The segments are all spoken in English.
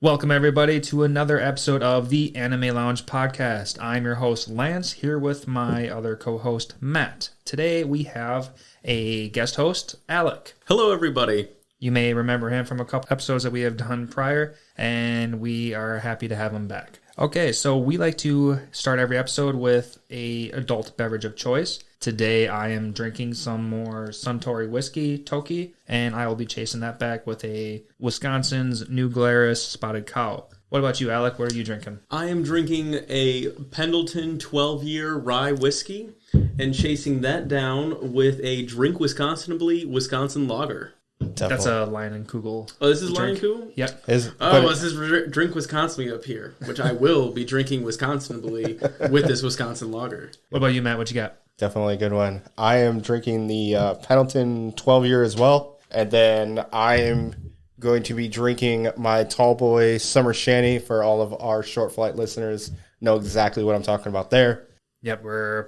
Welcome, everybody, to another episode of the Anime Lounge podcast. I'm your host, Lance, here with my other co-host, Matt. Today, we have a guest host, Alec. Hello, everybody. You may remember him from a couple episodes that we have done prior, and we are happy to have him back. Okay, so we like to start every episode with a adult beverage of choice. Today, I am drinking some more Suntori whiskey, Toki, and I will be chasing that back with a Wisconsin's New Glarus Spotted Cow. What about you, Alec? What are you drinking? I am drinking a Pendleton 12-year rye whiskey and chasing that down with a Drink Wisconsinably Wisconsin Lager. Definitely. That's a Leinenkugel. Oh, this is Leinenkugel? Yep. This is Drink Wisconsinably up here, which I will be drinking Wisconsinably with this Wisconsin Lager. What about you, Matt? What you got? Definitely a good one. I am drinking the Pendleton 12-year as well. And then I am going to be drinking my Tall Boy Summer Shandy. For all of our short flight listeners, know exactly what I'm talking about there. Yep, we're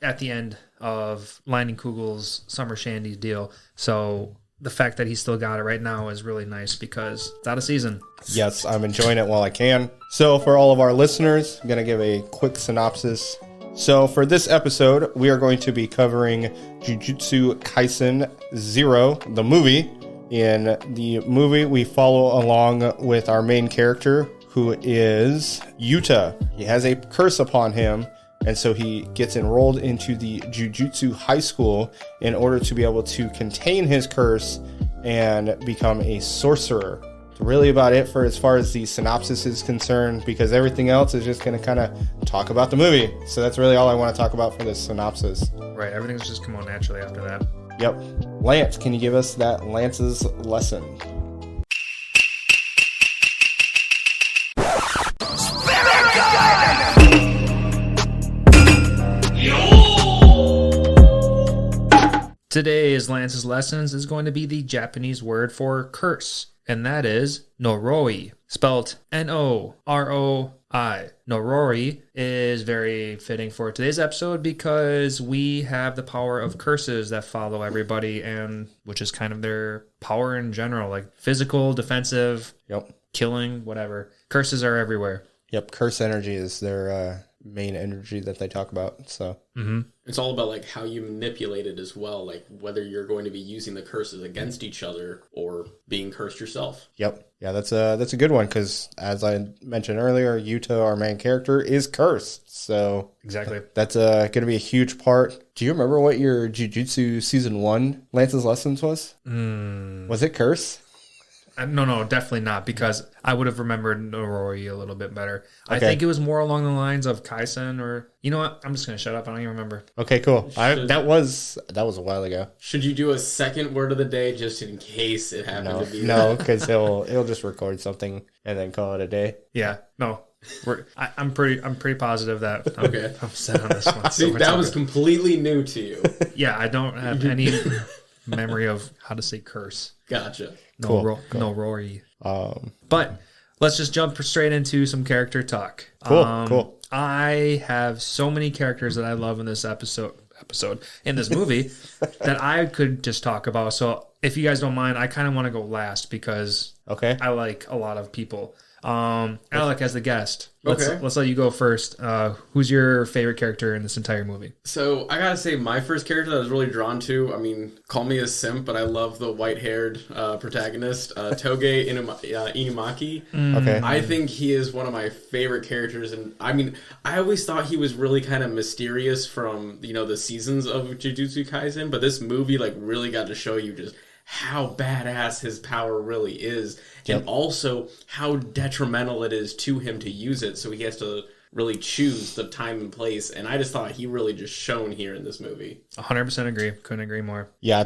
at the end of Leinenkugel's Summer Shandy deal. So the fact that he still got it right now is really nice because it's out of season. Yes, I'm enjoying it while I can. So for all of our listeners, I'm going to give a quick synopsis. So for this episode, we are going to be covering Jujutsu Kaisen 0, the movie. In the movie, we follow along with our main character, who is Yuta. He has a curse upon him, and so he gets enrolled into the Jujutsu high school in order to be able to contain his curse and become a sorcerer. It's really about it for as far as the synopsis is concerned, because everything else is just going to kind of talk about the movie. So that's really all I want to talk about for this synopsis. Right, everything's just come on naturally after that. Yep. Lance, can you give us that Lance's lesson? Today's Lance's lessons is going to be the Japanese word for curse, and that is noroi, spelled N-O-R-O-I. Noroi is very fitting for today's episode because we have the power of curses that follow everybody, and which is kind of their power in general, like physical, defensive, killing, whatever. Curses are everywhere. Yep, curse energy is their main energy that they talk about. So It's all about like how you manipulate it as well, like whether you're going to be using the curses against each other or being cursed yourself. Yep. Yeah, that's a good one because, as I mentioned earlier, Yuta, our main character, is cursed. So Exactly. That's going to be a huge part. Do you remember what your Jujutsu Season 1 Lance's lessons was? Was it curse? No, definitely not, because I would have remembered Noroi a little bit better. Okay. I think it was more along the lines of Kaisen, or you know what? I'm just gonna shut up. I don't even remember. Okay, cool. That was a while ago. Should you do a second word of the day just in case it happened to be No, because he'll just record something and then call it a day. Yeah, no. I'm pretty positive that I'm set on this one. See, that was completely new to you. Yeah, I don't have any memory of how to say curse. Gotcha. Cool. No Rory. But let's just jump straight into some character talk. Cool. I have so many characters that I love in this episode in this movie that I could just talk about. So if you guys don't mind, I kind of want to go last because I like a lot of people. Alec, as the guest, let's let you go first. Who's your favorite character in this entire movie? So I gotta say, my first character that I was really drawn to, I mean, call me a simp, but I love the white-haired protagonist, Toge Inumaki. Okay. I think he is one of my favorite characters, and I mean, I always thought he was really kind of mysterious from, the seasons of Jujutsu Kaisen, but this movie, like, really got to show you just how badass his power really is, and also how detrimental it is to him to use it, so he has to really choose the time and place, and I just thought he really just shone here in this movie. 100% agree. Couldn't agree more. Yeah,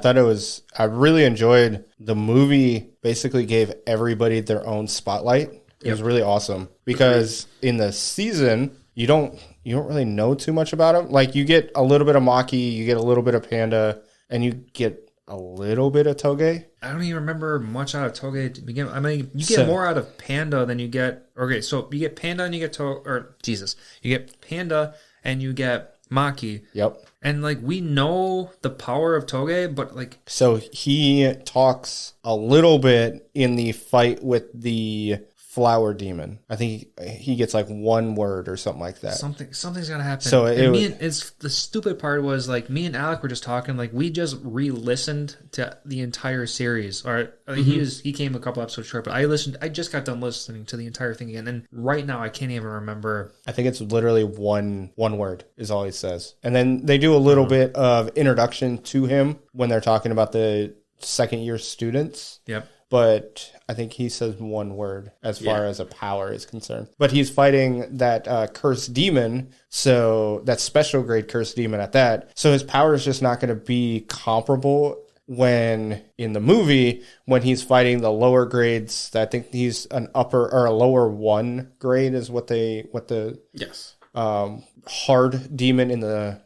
I really enjoyed the movie. Basically gave everybody their own spotlight. It was really awesome because in the season, you don't really know too much about him. Like, you get a little bit of Maki, you get a little bit of Panda, and you get a little bit of Toge. I don't even remember much out of Toge to begin with. I mean, you get more out of Panda than you get... Okay, so you get Panda and you get you get Panda and you get Maki. Yep. And, like, we know the power of Toge, but, like... So he talks a little bit in the fight with the flower demon. I think he gets like one word or something like that. Something's gonna happen. So it's the stupid part was like me and Alec were just talking, like we just re-listened to the entire series. Or he came a couple episodes short, but I just got done listening to the entire thing again, and right now I can't even remember. I think it's literally one word is all he says, and then they do a little bit of introduction to him when they're talking about the second year students. Yep. But I think he says one word as far as a power is concerned. But he's fighting that cursed demon, so that special grade cursed demon at that. So his power is just not going to be comparable when in the movie when he's fighting the lower grades. I think he's an upper or a lower 1 grade is what the hard demon in the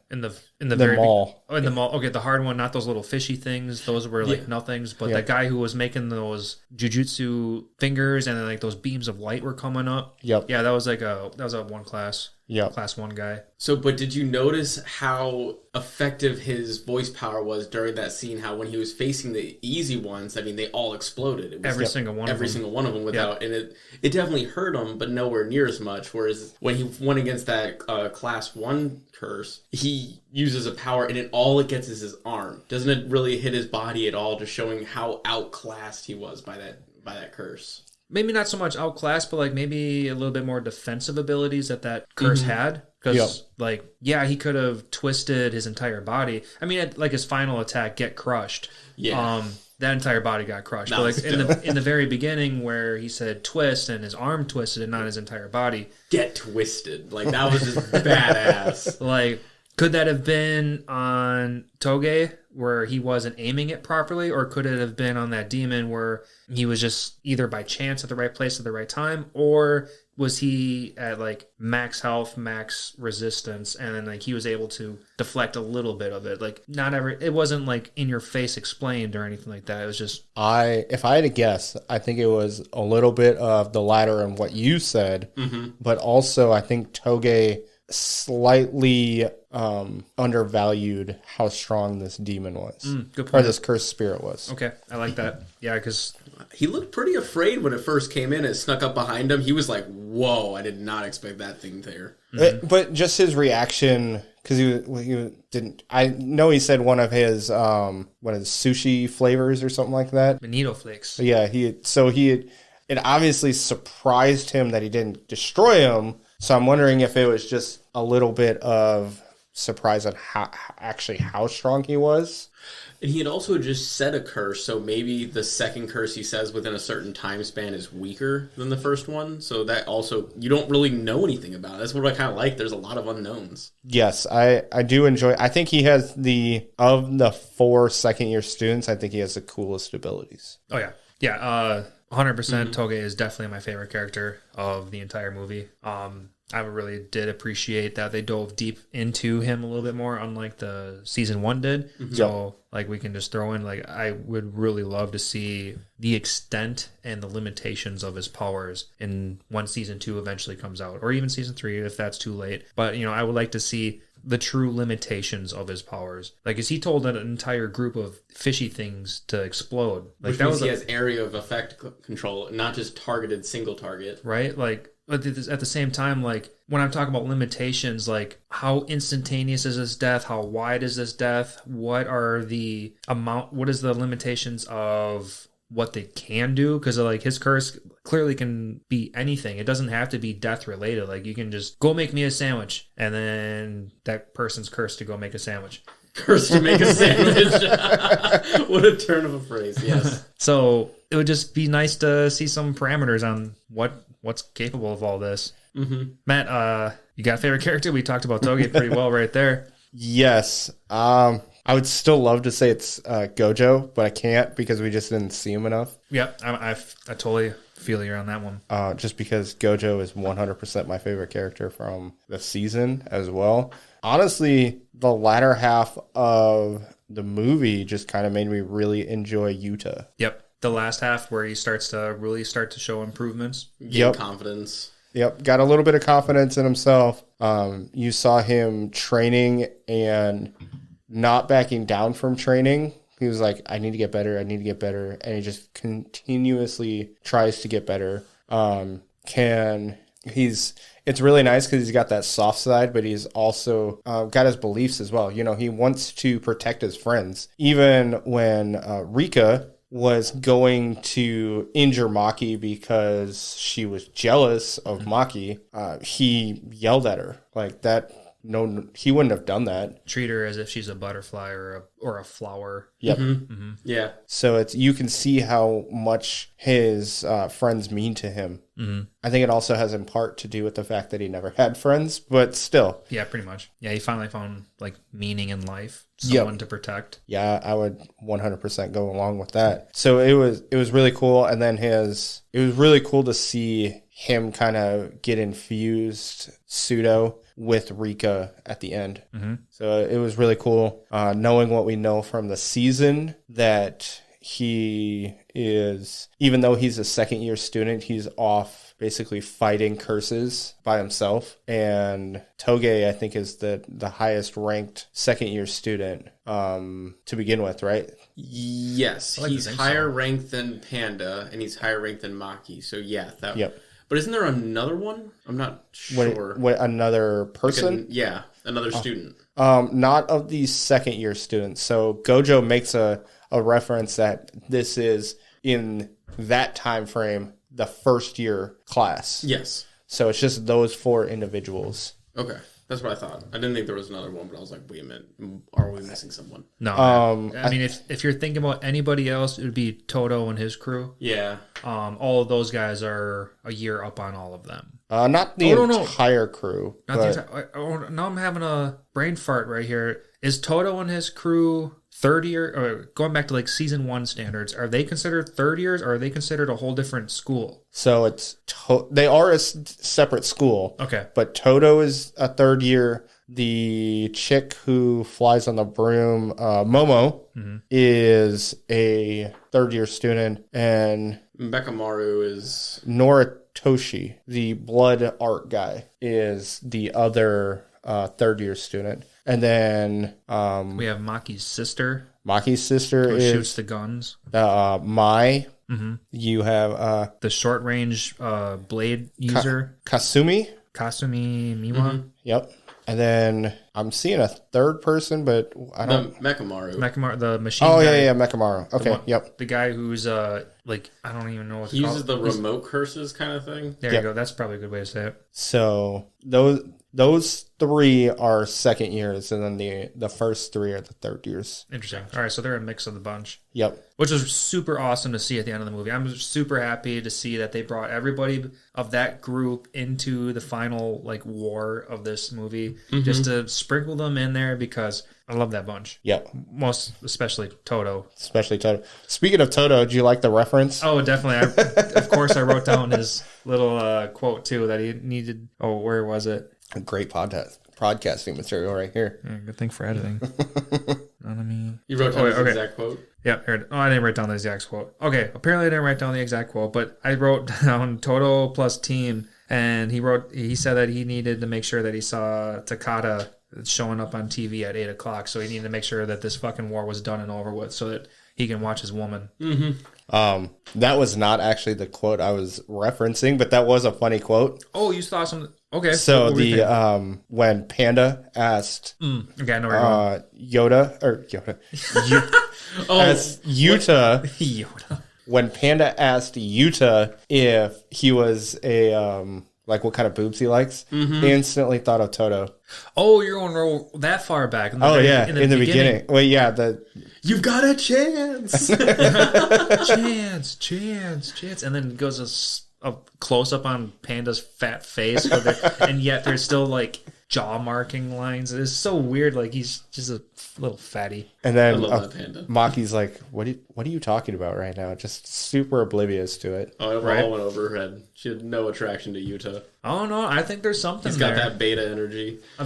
very mall. In the mall. Okay, the hard one, not those little fishy things. Those were like nothings. But that guy who was making those jujutsu fingers and then like those beams of light were coming up. Yep. Yeah, that was a one class. Yep. Class 1 guy. So, but did you notice how effective his voice power was during that scene? How when he was facing the easy ones, I mean, they all exploded. It was every single one of them without, and it definitely hurt him, but nowhere near as much. Whereas when he went against that class 1 curse, he uses a power, and all it gets is his arm. Doesn't it really hit his body at all? Just showing how outclassed he was by that curse. Maybe not so much outclassed, but like maybe a little bit more defensive abilities that curse had. Because, he could have twisted his entire body. I mean, like his final attack, Get Crushed. Yeah. That entire body got crushed. No, but like in the very beginning where he said twist and his arm twisted and not his entire body. Get twisted. Like, that was just badass. Like, could that have been on Toge where he wasn't aiming it properly? Or could it have been on that demon where he was just either by chance at the right place at the right time? Or was he at like max health, max resistance, and then like he was able to deflect a little bit of it? Like it wasn't like in your face explained or anything like that. It was just if I had to guess, I think it was a little bit of the latter and what you said, but also I think Toge slightly undervalued how strong this demon was. Good point. Or this cursed spirit was. Okay, I like that. Yeah, because he looked pretty afraid when it first came in. It snuck up behind him. He was like, whoa, I did not expect that thing there. But just his reaction, because he didn't. I know he said one of his sushi flavors or something like that. Bonito flakes. Yeah, it obviously surprised him that he didn't destroy him. So I'm wondering if it was just a little bit of surprise on how strong he was. And he had also just said a curse, so maybe the second curse he says within a certain time span is weaker than the first one. So that also, you don't really know anything about it. That's what I kind of like. There's a lot of unknowns. Yes, I do enjoy. I think he has of the 4 second year students, I think he has the coolest abilities. Oh, yeah. Yeah, 100% Toge is definitely my favorite character of the entire movie. I really did appreciate that they dove deep into him a little bit more, unlike the season 1 did. So, like, we can just throw in, like, I would really love to see the extent and the limitations of his powers in when season 2 eventually comes out, or even season 3 if that's too late. But, I would like to see the true limitations of his powers. Like, is he told an entire group of fishy things to explode? Like, which means he has area of effect control, not just targeted single target. Right? Like, but at the same time, like, when I'm talking about limitations, like, how instantaneous is this death? How wide is this death? What is the limitations of what they can do? Because, like, his curse clearly can be anything. It doesn't have to be death related. Like, you can just go make me a sandwich, and then that person's cursed to go make a sandwich. Cursed to make a sandwich. What a turn of a phrase, yes. So it would just be nice to see some parameters on what's capable of all this. Matt, you got a favorite character? We talked about Toge pretty well right there. Yes. I would still love to say it's Gojo, but I can't because we just didn't see him enough. Yep, I totally feel you on that one. Just because Gojo is 100% my favorite character from the season as well. Honestly, the latter half of the movie just kind of made me really enjoy Yuta. Yep. The last half where he starts to show improvements. Gain confidence. Yep. Got a little bit of confidence in himself. You saw him training and not backing down from training. He was like, I need to get better. I need to get better. And he just continuously tries to get better. It's really nice because he's got that soft side, but he's also got his beliefs as well. He wants to protect his friends. Even when Rika was going to injure Maki because she was jealous of Maki, he yelled at her like that. No, he wouldn't have done that. Treat her as if she's a butterfly or a flower. Yep. Yeah. So you can see how much his friends mean to him. I think it also has in part to do with the fact that he never had friends, but still. Yeah, pretty much. Yeah, he finally found like meaning in life, someone to protect. Yeah, I would 100% go along with that. So it was really cool, and then it was really cool to see him kind of get infused pseudo with Rika at the end. So it was really cool knowing what we know from the season, that he is, even though he's a second year student, he's off basically fighting curses by himself. And Toge, I think, is the highest ranked second year student to begin with, right? Yes, he's higher ranked than Panda, and he's higher ranked than Maki. So yeah, Yep. But isn't there another one? I'm not sure. What another person? Another student. Not of the second year students. So Gojo makes a reference that this is, in that time frame, the first year class. Yes. So it's just those 4 individuals. Okay. That's what I thought. I didn't think there was another one, but I was like, wait a minute, are we missing someone? No. I mean, if you're thinking about anybody else, it would be Toto and his crew. Yeah. All of those guys are a year up on all of them. Not the entire crew. Now I'm having a brain fart right here. Is Toto and his crew third year, or going back to like season 1 standards, are they considered third years, or are they considered a whole different school? So they are a separate school. Okay. But Toto is a third year. The chick who flies on the broom, Momo, is a third year student, and Mekamaru is Noritoshi, the blood art guy, is the other third year student. And then we have Maki's sister. Maki's sister who is shoots the guns. Mai. You have the short range blade user, Kasumi Miwa. Yep. And then I'm seeing a third person, but I don't. Mekamaru, the machine. Oh guy. yeah, Mekamaru. Okay, yep. The guy who's like, I don't even know what he uses the remote curses kind of thing. There you go. That's probably a good way to say it. So those 3 are second years, and then the first 3 are the third years. Interesting. All right, so they're a mix of the bunch. Yep. Which was super awesome to see at the end of the movie. I'm super happy to see that they brought everybody of that group into the final like war of this movie, just to sprinkle them in there, because I love that bunch. Yep. Most especially Toto. Speaking of Toto, do you like the reference? Oh, definitely. Of course, I wrote down his little quote too that he needed. Oh, where was it? A great podcasting material right here. Yeah, good thing for editing. You wrote down his exact quote? Yeah, here. Oh, I didn't write down the exact quote. Okay, apparently I didn't write down the exact quote, but I wrote down Toto plus team, and he said that he needed to make sure that he saw Takata showing up on TV at 8 o'clock, so he needed to make sure that this fucking war was done and over with so that he can watch his woman. That was not actually the quote I was referencing, but that was a funny quote. Oh, you saw some... Okay. So when Panda asked okay, I know where Yoda asked Yuta when Panda asked Yuta if he was a like what kind of boobs he likes, he instantly thought of Toto. Oh, you're going that far back. In the beginning. Well, yeah, you've got a chance. chance. And then goes a close up on Panda's fat face, and yet there's still like jaw marking lines. It's so weird. Like he's just a little fatty. And then I love that Panda. Maki's like, "What are you talking about right now?" Just super oblivious to it. Oh, it all went over her head. She had no attraction to Yuta. Oh no, I think there's something. He's got that beta energy. I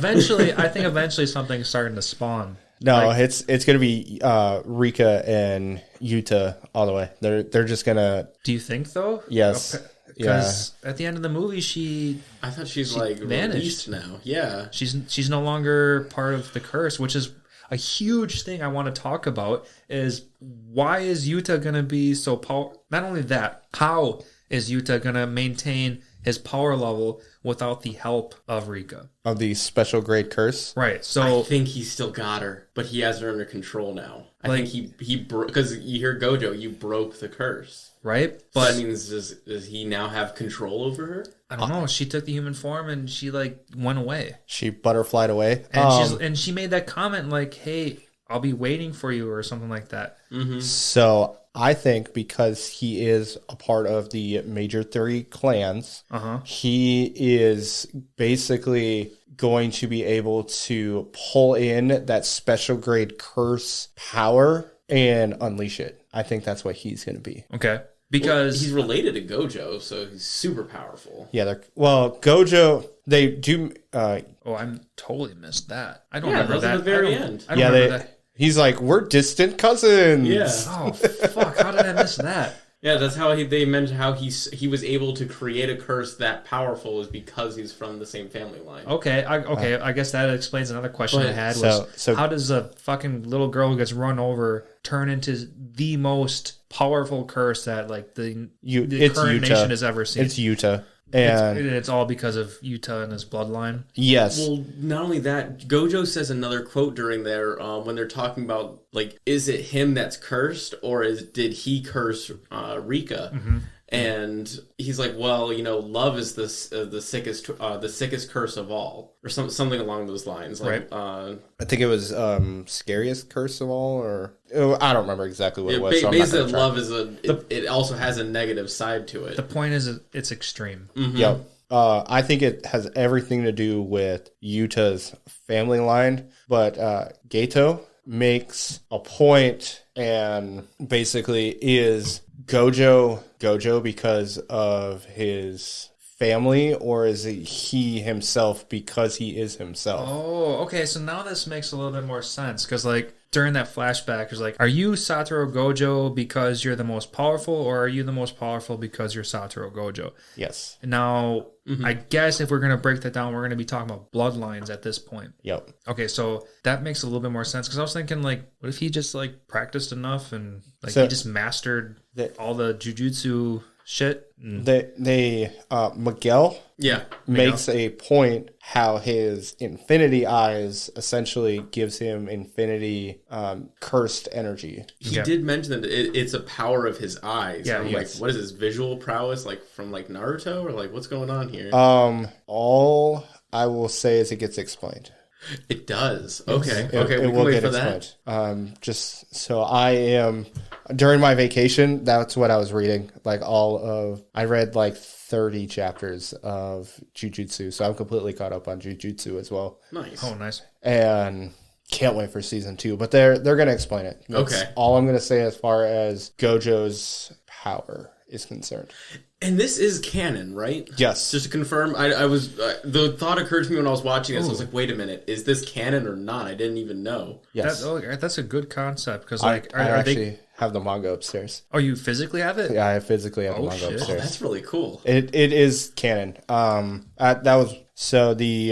think eventually something's starting to spawn. No, it's gonna be Rika and Yuta all the way. They're just gonna. Do you think though? Yes. Because at the end of the movie, I thought she like vanished now. Yeah, she's no longer part of the curse, which is a huge thing I want to talk about. Is why is Yuta gonna be so powerful? Not only that, how is Yuta gonna maintain his power level without the help of Rika? Of the special grade curse. Right. So I think he still got her, but he has her under control now. I think he broke, because you hear Gojo, you broke the curse. right? But But that means does he now have control over her? I don't know. She took the human form and she like went away. She butterflied away. And she made that comment like, "Hey, I'll be waiting for you," or something like that. So I think because he is a part of the major three clans, he is basically going to be able to pull in that special grade curse power and unleash it. I think that's what he's going to be. Okay. Because he's related to Gojo, so he's super powerful. Yeah, Gojo, they do. oh, I'm totally missed that. I don't Yeah, remember that was that at the very I don't- end. I don't Yeah, remember that. he's like, we're distant cousins. Yeah. Oh fuck! How did I miss that? Yeah, that's how they mentioned how he was able to create a curse that powerful is because he's from the same family line. Okay, I guess that explains another question I had was so- how does a fucking little girl who gets run over turn into the most powerful curse that like the It's current Yuta. nation has ever seen? It's Yuta. It's, And it's all because of Yuta and his bloodline. yes. Well, not only that, Gojo says another quote during there when they're talking about like, is it him that's cursed or did he curse Rika? And he's like, well, love is the sickest curse of all, or something along those lines. Like, I think it was scariest curse of all, or I don't remember exactly what it was. So basically, love is it also has a negative side to it. The point is it's extreme. Yep. I think it has everything to do with Yuta's family line, but Geto makes a point and basically is Gojo because of his family, or is it he himself because he is himself? Oh, okay. So now this makes a little bit more sense because, like, during that flashback, it's like, are you Satoru Gojo because you're the most powerful, or are you the most powerful because you're Satoru Gojo? Yes. Now, I guess if we're going to break that down, we're going to be talking about bloodlines at this point. Yep. Okay, so that makes a little bit more sense because I was thinking, like, what if he just, like, practiced enough and, like, he just mastered all the jujutsu shit? Miguel Yeah. makes a point how his infinity eyes essentially gives him infinity cursed energy. He did mention that it's a power of his eyes. Yeah, Like, yes. what is his visual prowess, like from like Naruto, or like what's going on here? All I will say is it gets explained. It does. Okay. It We can will wait get for that. explained. Just so I am during my vacation, that's what I was reading. I read like 30 chapters of Jujutsu, so I'm completely caught up on Jujutsu as well. Nice. Oh, nice. And can't wait for season 2. But they're gonna explain it. That's Okay. all I'm gonna say as far as Gojo's power is concerned. And this is canon, right? Yes. Just to confirm, I was the thought occurred to me when I was watching this. I was like, wait a minute, is this canon or not? I didn't even know. Yes. That's a good concept because, I like, actually they? have the manga upstairs. Oh, you physically have it? Yeah, I physically have the Oh, manga shit. upstairs. That's really cool. It is canon. The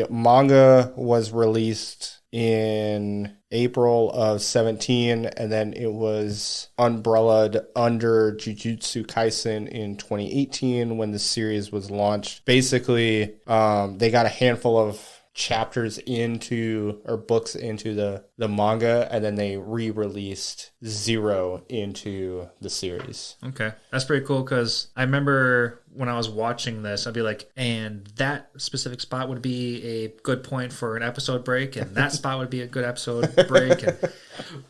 manga was released in April of 17, and then it was umbrellaed under Jujutsu Kaisen in 2018 when the series was launched. Basically, they got a handful of chapters books into the manga, and then they re-released Zero into the series. Okay. That's pretty cool because I remember when I was watching this, I'd be like, and that specific spot would be a good point for an episode break, and that spot would be a good episode break.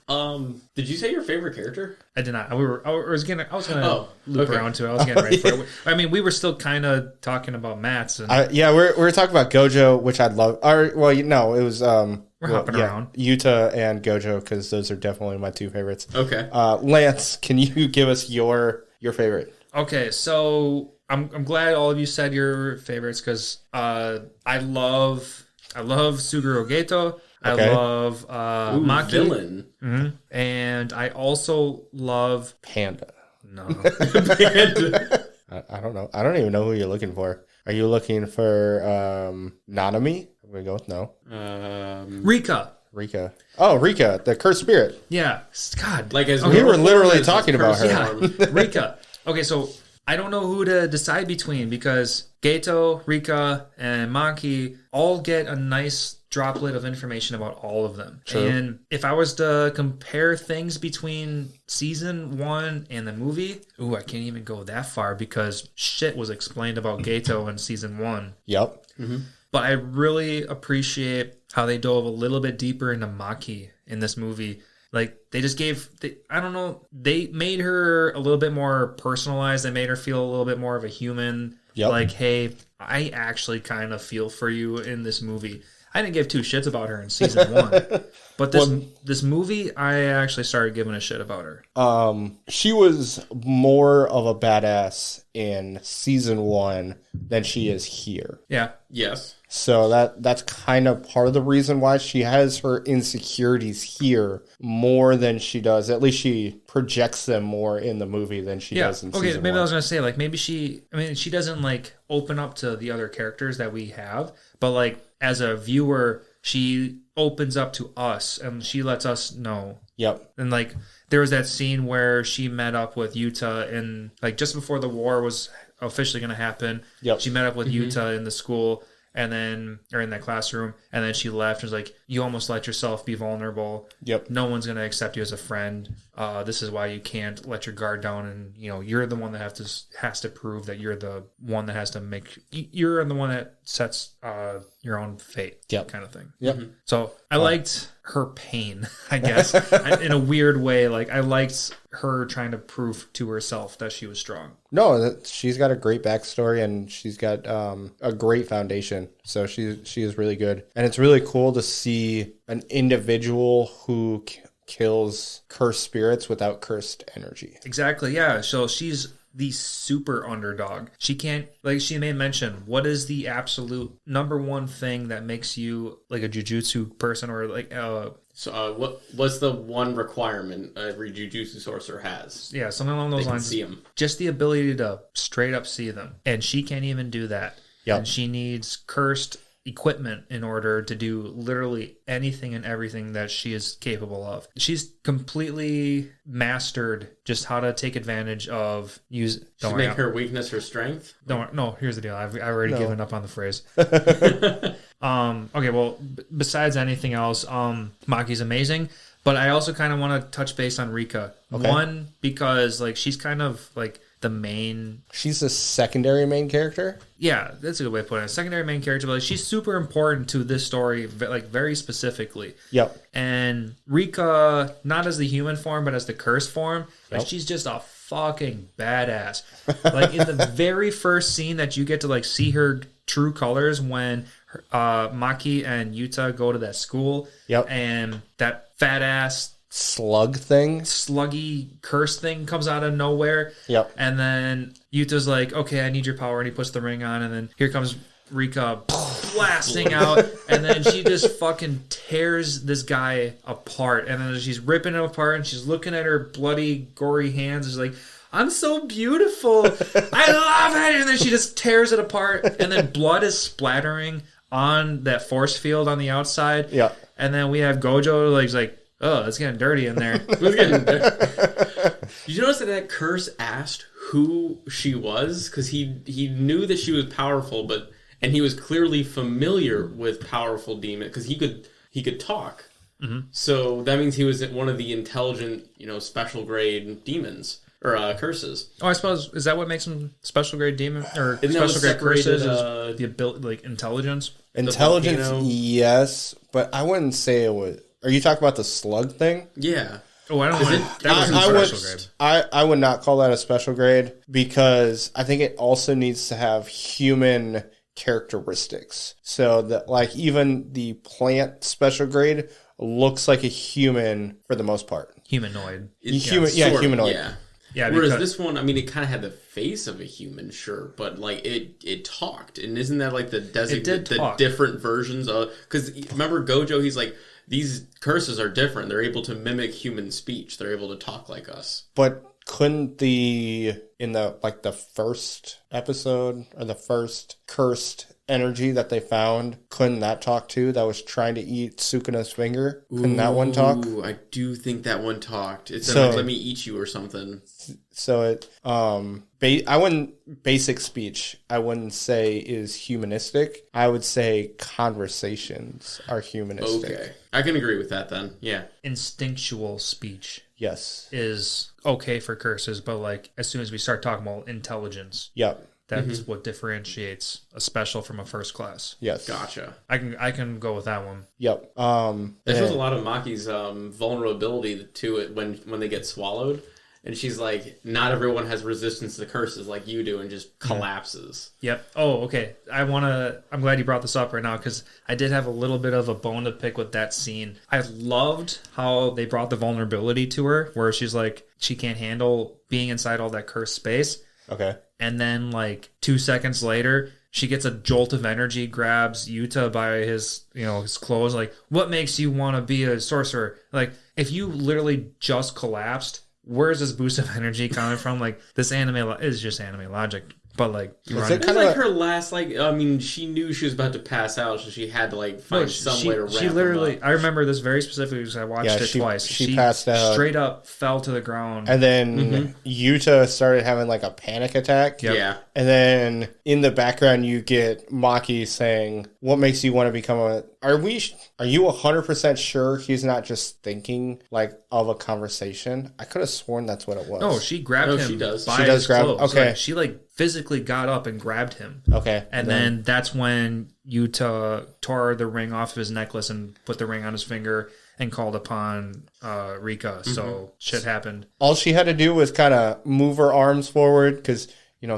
And Did you say your favorite character? I did not. I was gonna loop okay. around to it. I was getting ready for it. I mean, we were still kind of talking about Mats. And We're talking about Gojo, which I'd love. It was we're hopping around. Yuta and Gojo, because those are definitely my two favorites. Okay. Lance, can you give us your favorite? Okay, so I'm glad all of you said your favorites because I love Suguru Geto. Okay. I love Maki. Villain. And I also love Panda. no. I don't know. I don't even know who you're looking for. Are you looking for Nanami? I'm gonna go with no. Rika. Rika. Oh, Rika, the cursed spirit. Yeah. God. Like as We were literally as talking about cursed her. form. Rika. Okay, so I don't know who to decide between because Geto, Rika, and Maki all get a nice droplet of information about all of them. True. And if I was to compare things between season 1 and the movie, I can't even go that far because shit was explained about Geto in season 1. Yep. But I really appreciate how they dove a little bit deeper into Maki in this movie. Like, they just I don't know, they made her a little bit more personalized. They made her feel a little bit more of a human. Yep. Like, hey, I actually kind of feel for you in this movie. I didn't give two shits about her in season 1. But this movie, I actually started giving a shit about her. She was more of a badass in season 1 than she is here. Yeah. Yes. So that's kind of part of the reason why she has her insecurities here more than she does. At least she projects them more in the movie than she does in season 1. Maybe I was going to say, like, maybe she doesn't, like, open up to the other characters that we have. But, like, as a viewer, she opens up to us and she lets us know. Yep. And, like, there was that scene where she met up with Yuta and, like, just before the war was officially going to happen. Yep. She met up with Yuta in the school and then, or in that classroom, and then she left and was like, you almost let yourself be vulnerable. Yep. No one's going to accept you as a friend. This is why you can't let your guard down, and, you know, you're the one that has to prove that you're the one that has to you're the one that sets your own fate. Yep. Kind of thing. Yep. So I liked her pain, I guess, in a weird way. Like, I liked her trying to prove to herself that she was strong. No, she's got a great backstory and she's got a great foundation. So she is really good. And it's really cool to see an individual who kills cursed spirits without cursed energy. Exactly, yeah. So she's the super underdog. She can't, like she made mention, what is the absolute number one thing that makes you like a jujutsu person or like So what's the one requirement every Jujutsu sorcerer has? Yeah, something along those lines. See them. Just the ability to straight up see them. And she can't even do that. Yep. And she needs cursed equipment in order to do literally anything and everything that she is capable of. She's completely mastered just how to take advantage of make her weakness her strength. No, here's the deal. I've already given up on the phrase. Okay, well, besides anything else, Maki's amazing, but I also kind of want to touch base on Rika. Okay. One, because like she's kind of like the main. She's a secondary main character. Yeah, that's a good way of putting it. Secondary main character, but like, she's super important to this story, like very specifically. Yep. And Rika, not as the human form, but as the cursed form, like Yep. she's just a fucking badass. Like in the very first scene that you get to like see her true colors when Maki and Yuta go to that school. Yep. And that fat ass sluggy curse thing comes out of nowhere. Yep. And then Yuta's like, okay, I need your power. And he puts the ring on. And then here comes Rika blasting out. And then she just fucking tears this guy apart. And then she's ripping him apart. And she's looking at her bloody, gory hands. She's like, I'm so beautiful. I love it. And then she just tears it apart. And then blood is splattering on that force field on the outside. Yeah. And then we have Gojo like, oh, it's getting dirty in there. Did you notice that curse asked who she was? Because he knew that she was powerful, and he was clearly familiar with powerful demon because he could talk. Mm-hmm. So that means he was one of the intelligent, special grade demons or curses. Oh, I suppose is that what makes him special grade demon or Isn't special grade curses? Is the ability, like intelligence. Intelligence, yes, but I wouldn't say it was. Are you talking about the slug thing? Yeah. Oh, I don't want that was special grade. I would not call that a special grade because I think it also needs to have human characteristics. So that like even the plant special grade looks like a human for the most part. Humanoid. Humanoid. Yeah. Yeah, whereas this one, I mean, it kind of had the face of a human, sure, but like it talked, and isn't that like the different versions of? Because remember Gojo, he's like, these curses are different. They're able to mimic human speech. They're able to talk like us. But couldn't in the first episode or the first cursed energy that they found, couldn't that talk too? That was trying to eat Sukuna's finger? Couldn't that one talk? Ooh, I do think that one talked. It said, So- like, let me eat you or something. So it, I wouldn't, basic speech, I wouldn't say is humanistic. I would say conversations are humanistic. Okay. I can agree with that then. Yeah. Instinctual speech Yes. is okay for curses, but like as soon as we start talking about intelligence, Yep. that's what differentiates a special from a first class. Yes. Gotcha. I can go with that one. Yep. There shows a lot of Maki's vulnerability to it when they get swallowed. And she's like, not everyone has resistance to curses like you do, and just collapses. Yep. Oh, okay. I'm glad you brought this up right now, because I did have a little bit of a bone to pick with that scene. I loved how they brought the vulnerability to her, where she's like, she can't handle being inside all that cursed space. Okay. And then like 2 seconds later, she gets a jolt of energy, grabs Yuta by his clothes. Like, what makes you want to be a sorcerer? Like, if you literally just collapsed, where's this boost of energy coming from? Like, this anime is just anime logic. But like, It's like her last, she knew she was about to pass out, so she had to find some way to ramp she literally, him up. I remember this very specifically because I watched it twice. She passed out. Straight up fell to the ground. And then Yuta started having like a panic attack. Yep. Yeah. And then in the background, you get Maki saying, what makes you want to become are you 100% sure he's not just thinking of a conversation? I could have sworn that's what it was. No, she grabbed him. She does. By She does his grab- clothes. okay. She physically got up and grabbed him. Okay. And then that's when Yuta tore the ring off of his necklace and put the ring on his finger and called upon Rika. So shit happened. All she had to do was kind of move her arms forward because,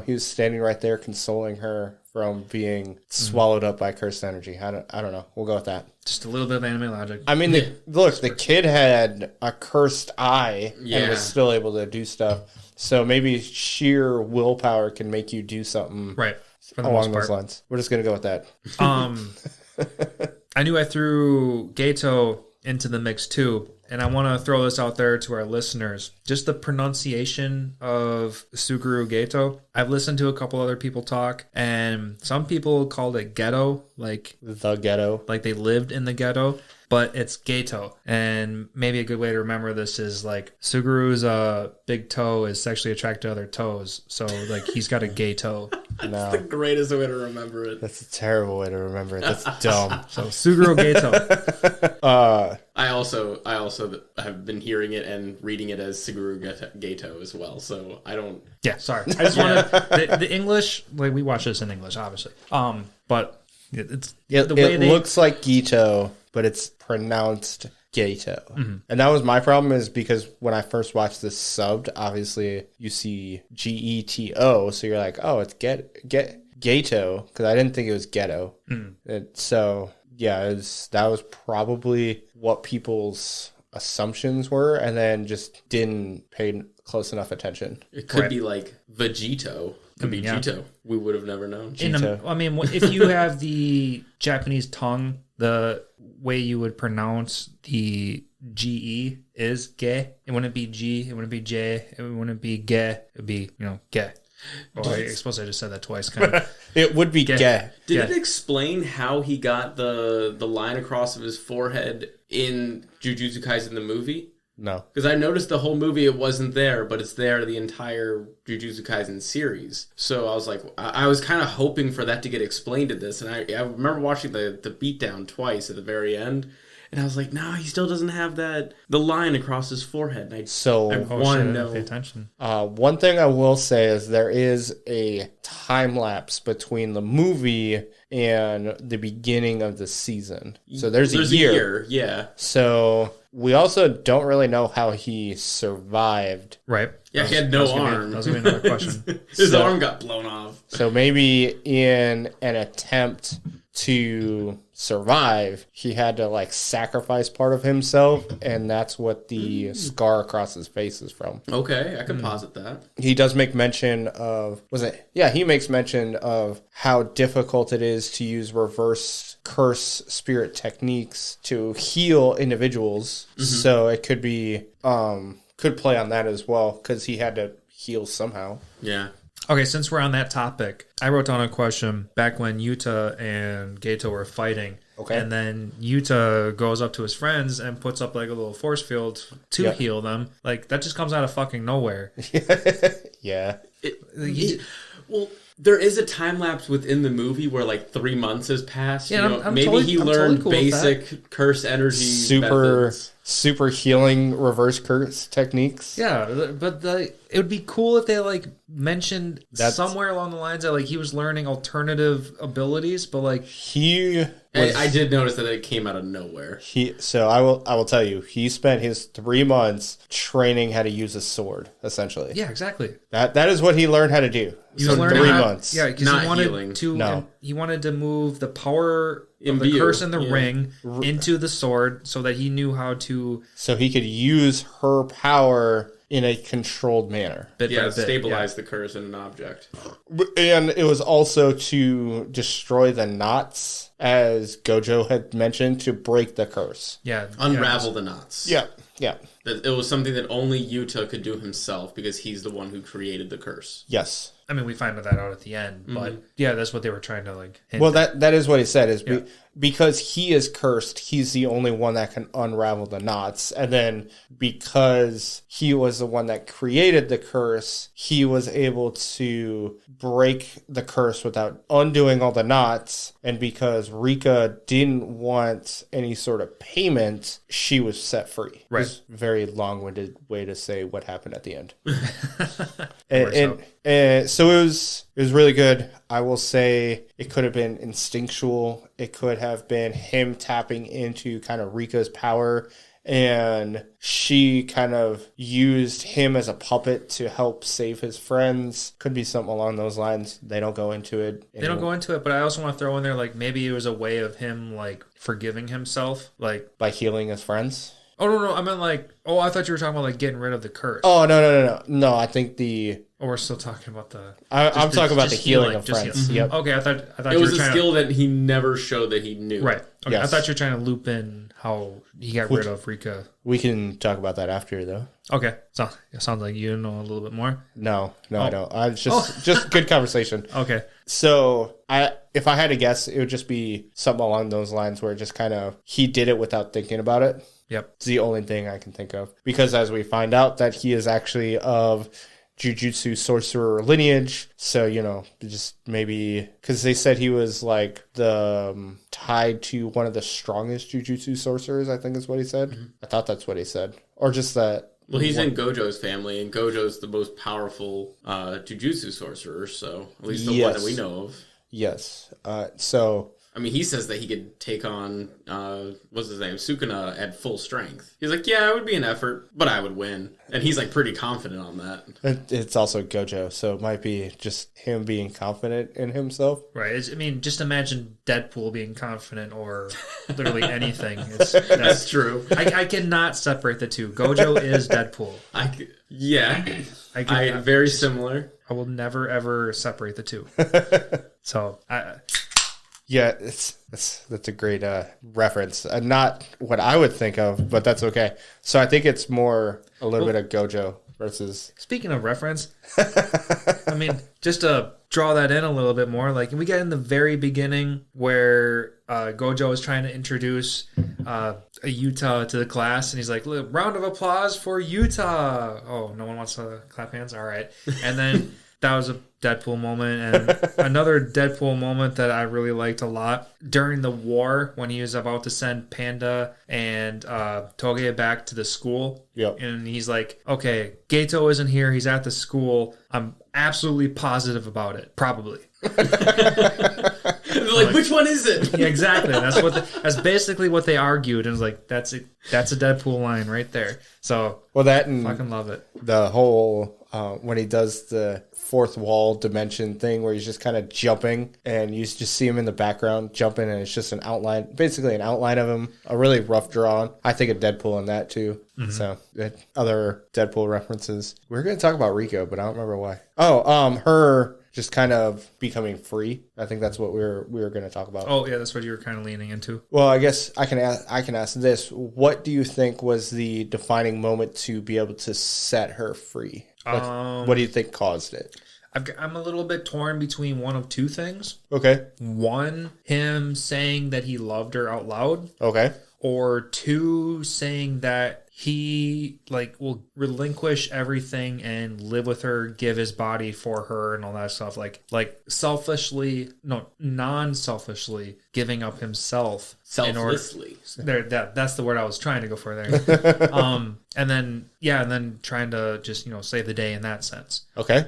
he was standing right there consoling her from being swallowed up by cursed energy. I don't know. We'll go with that. Just a little bit of anime logic. I mean, the kid had a cursed eye and was still able to do stuff. So maybe sheer willpower can make you do something Right. For the along most those part. lines. We're just going to go with that. I knew I threw Gato into the mix too, and I want to throw this out there to our listeners. Just the pronunciation of Suguru Gato. I've listened to a couple other people talk, and some people called it ghetto, like The ghetto. like they lived in the ghetto, but it's Gato. And maybe a good way to remember this is like Suguru's big toe is sexually attracted to other toes, so like he's got a gay toe. No, The greatest way to remember it. that's a terrible way to remember it. That's dumb. So Suguru Gato. I also have been hearing it and reading it as Suguru Gato as well, so I don't... Yeah, sorry. I just wanted the English. Like we watch this in English, obviously. But it's the way It they looks like Gito, but it's pronounced Gato. And that was my problem is because when I first watched this subbed, obviously you see Geto, so you're like, oh, it's Gato, because I didn't think it was ghetto. So yeah, that was probably what people's assumptions were, and then just didn't pay close enough attention. It could Right. be like Vegito. Could be yeah. Jito. We would have never known. I mean, if you have the Japanese tongue, the way you would pronounce the GE is ge. It wouldn't be G. It wouldn't be J. It wouldn't be ge. It would be ge. Oh, I suppose I just said that twice. Kind of. It would be Ge. Ge. Did Yeah. it explain how he got the line across of his forehead in Jujutsu Kaisen the movie? No. Because I noticed the whole movie, it wasn't there, but it's there the entire Jujutsu Kaisen series. So I was like, I was kind of hoping for that to get explained in this. And I remember watching the beatdown twice at the very end. And I was like, no, he still doesn't have the line across his forehead. And I want to know. Pay attention. One thing I will say is there is a time lapse between the movie and the beginning of the season. So there's a year. Yeah. So we also don't really know how he survived. Right. Yeah, he had no arm. That was gonna be another question. His arm got blown off. So maybe in an attempt to survive, he had to sacrifice part of himself, and that's what the scar across his face is from. Okay, I could posit that. He does make mention of, he makes mention of how difficult it is to use reverse curse spirit techniques to heal individuals. So it could be, could play on that as well, because he had to heal somehow. Yeah. Okay, since we're on that topic, I wrote down a question back when Yuta and Geto were fighting. Okay. And then Yuta goes up to his friends and puts up like a little force field to heal them. Like, that just comes out of fucking nowhere. Yeah. Well, there is a time lapse within the movie where like 3 months has passed. Yeah, you know, I'm maybe totally- he I'm learned totally cool with basic curse energy methods. Super healing reverse curse techniques. Yeah, but it would be cool if they like mentioned That's- somewhere along the lines that like he was learning alternative abilities, but like He And I did notice that it came out of nowhere. So I will tell you, he spent his 3 months training how to use a sword, essentially. yeah, exactly. That is what he learned how to do. He So was learning 3 how- months. Yeah, because Not he wanted healing. to. No. He wanted to move the power of the Imbue, curse in the yeah. ring into the sword, so that he knew how to So he could use her power in a controlled manner. bit by bit Stabilize the curse in an object. And it was also to destroy the knots, as Gojo had mentioned, to break the curse. Yeah, Unravel the knots. Yeah. It was something that only Yuta could do himself because he's the one who created the curse. Yes. I mean, we find that out at the end, but yeah, that's what they were trying to like. Hint Well, that is what he said, is Yeah. because he is cursed, he's the only one that can unravel the knots. And then because he was the one that created the curse, he was able to break the curse without undoing all the knots. And because Rika didn't want any sort of payment, she was set free. Right. It's a very long-winded way to say what happened at the end. Works And so it was really good. I will say it could have been instinctual. It could have been him tapping into kind of Rika's power, and she kind of used him as a puppet to help save his friends. Could be something along those lines. They don't go into it. They don't go into it, but I also want to throw in there like maybe it was a way of him like forgiving himself, like by healing his friends. oh no, I meant like I thought you were talking about like getting rid of the curse. Oh no! I think Or we're still talking about the. I'm talking about the just healing of just friends. healing. Yep. Okay, I thought It you was were a trying skill that he never showed that he knew. right. Okay, I Yes. thought you were trying to loop in how he got rid of Rika. We can talk about that after, though. Okay, so it sounds like you know a little bit more. No, I don't. I just good conversation. Okay, So if I had to guess, it would just be something along those lines where it just kind of he did it without thinking about it. yep. It's the only thing I can think of, because as we find out that he is actually of Jujutsu sorcerer lineage, so just maybe because they said he was like the tied to one of the strongest Jujutsu sorcerers. I think is what he said. I thought that's what he said, or just that. Well, he's in Gojo's family, and Gojo's the most powerful Jujutsu sorcerer, so at least the one that we know of. Yes. So. I mean, he says that he could take on, what's his name, Sukuna at full strength. He's like, yeah, it would be an effort, but I would win. And he's like pretty confident on that. It's also Gojo, so it might be just him being confident in himself. Right. I mean, just imagine Deadpool being confident or literally anything. That's true. I cannot separate the two. Gojo is Deadpool. Very similar. I will never ever separate the two. So Yeah, that's a great reference. Not what I would think of, but that's okay. So I think it's more a little bit of Gojo versus. speaking of reference, I mean, just to draw that in a little bit more, like we get in the very beginning where Gojo is trying to introduce a Yuta to the class, and he's like, "Look, round of applause for Yuta." Oh, no one wants to clap hands? All right. And then that was a Deadpool moment. And another Deadpool moment that I really liked a lot during the war when he was about to send Panda and Toge back to the school. Yep. And he's like, okay, Geto isn't here. He's at the school. I'm absolutely positive about it. Probably. Like, which one is it? Yeah, exactly. That's basically what they argued. And it's like, that's it. That's a Deadpool line right there. So, Well, that and fucking love it. the whole when he does the fourth wall dimension thing where he's just kind of jumping and you just see him in the background jumping, and it's just an outline, basically an outline of him, a really rough drawing. I think of Deadpool in that too. So other Deadpool references. We're going to talk about Rico, but I don't remember why. Her just kind of becoming free. I think that's what we were going to talk about. Oh, yeah, that's what you were kind of leaning into. Well, I guess I can ask this. What do you think was the defining moment to be able to set her free? What do you think caused it? I'm a little bit torn between one of two things. Okay. One, him saying that he loved her out loud, Okay. or two, saying that he like will relinquish everything and live with her, give his body for her and all that stuff, like non-selfishly giving up himself Selflessly. That's the word I was trying to go for there. And then trying to just save the day in that sense. Okay.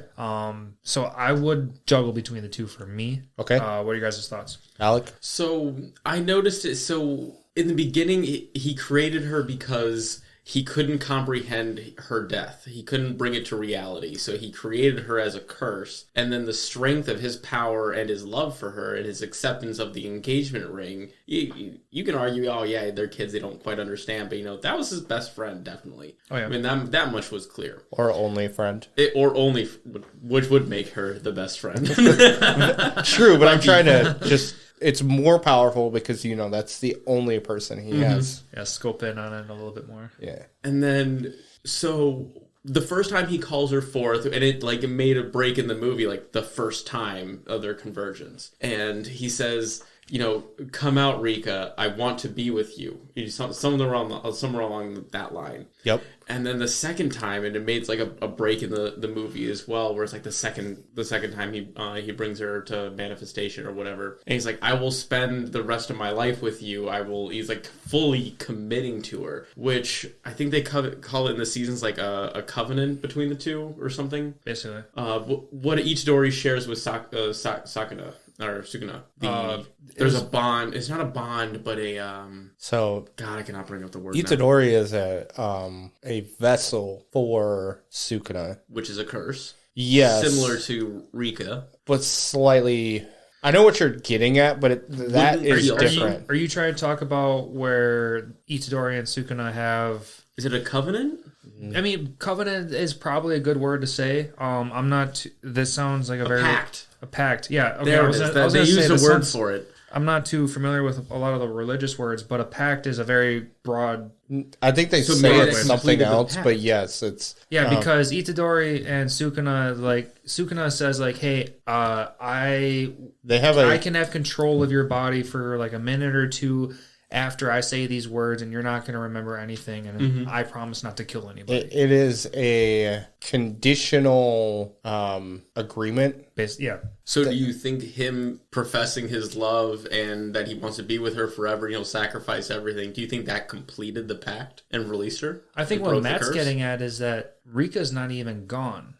So I would juggle between the two for me. Okay. What are your guys' thoughts? Alec? So I noticed it. So in the beginning, he created her because he couldn't comprehend her death. He couldn't bring it to reality. So he created her as a curse. And then the strength of his power and his love for her and his acceptance of the engagement ring, you can argue, oh yeah, they're kids, they don't quite understand. But that was his best friend, definitely. Oh yeah. I mean, that much was clear. Or only friend. Which would make her the best friend. True, but I'm trying to just... It's more powerful because, that's the only person he has. Yeah, scope in on it a little bit more. Yeah. And then, so the first time he calls her forth, and it made a break in the movie, the first time of their convergence. And he says, come out, Rika. I want to be with you. Somewhere along that line. Yep. And then the second time, and it made a break in the movie as well, where it's the second time he brings her to manifestation or whatever, and he's like, I will spend the rest of my life with you. He's fully committing to her, which I think they call it in the seasons a covenant between the two or something. Basically, what Itadori shares with Sakuna. Or Sukuna. There's a bond. It's not a bond, but a So God, I cannot bring up the word. Itadori is a vessel for Sukuna, which is a curse. Yes, similar to Rika, but slightly. I know what you're getting at, but that is different. Are you trying to talk about where Itadori and Sukuna have? Is it a covenant? I mean, covenant is probably a good word to say. I'm not. This sounds like a very pact. A pact, yeah. Okay, there it is. They use the word for it. I'm not too familiar with a lot of the religious words, but a pact is a very broad. I think they say it's something else, but yes, it's because Itadori and Sukuna says hey, I can have control of your body for a minute or two after I say these words, and you're not going to remember anything, and I promise not to kill anybody. It is a conditional agreement. Yeah. So do you think him professing his love and that he wants to be with her forever, he'll sacrifice everything, do you think that completed the pact and released her? I think what Matt's getting at is that Rika's not even gone.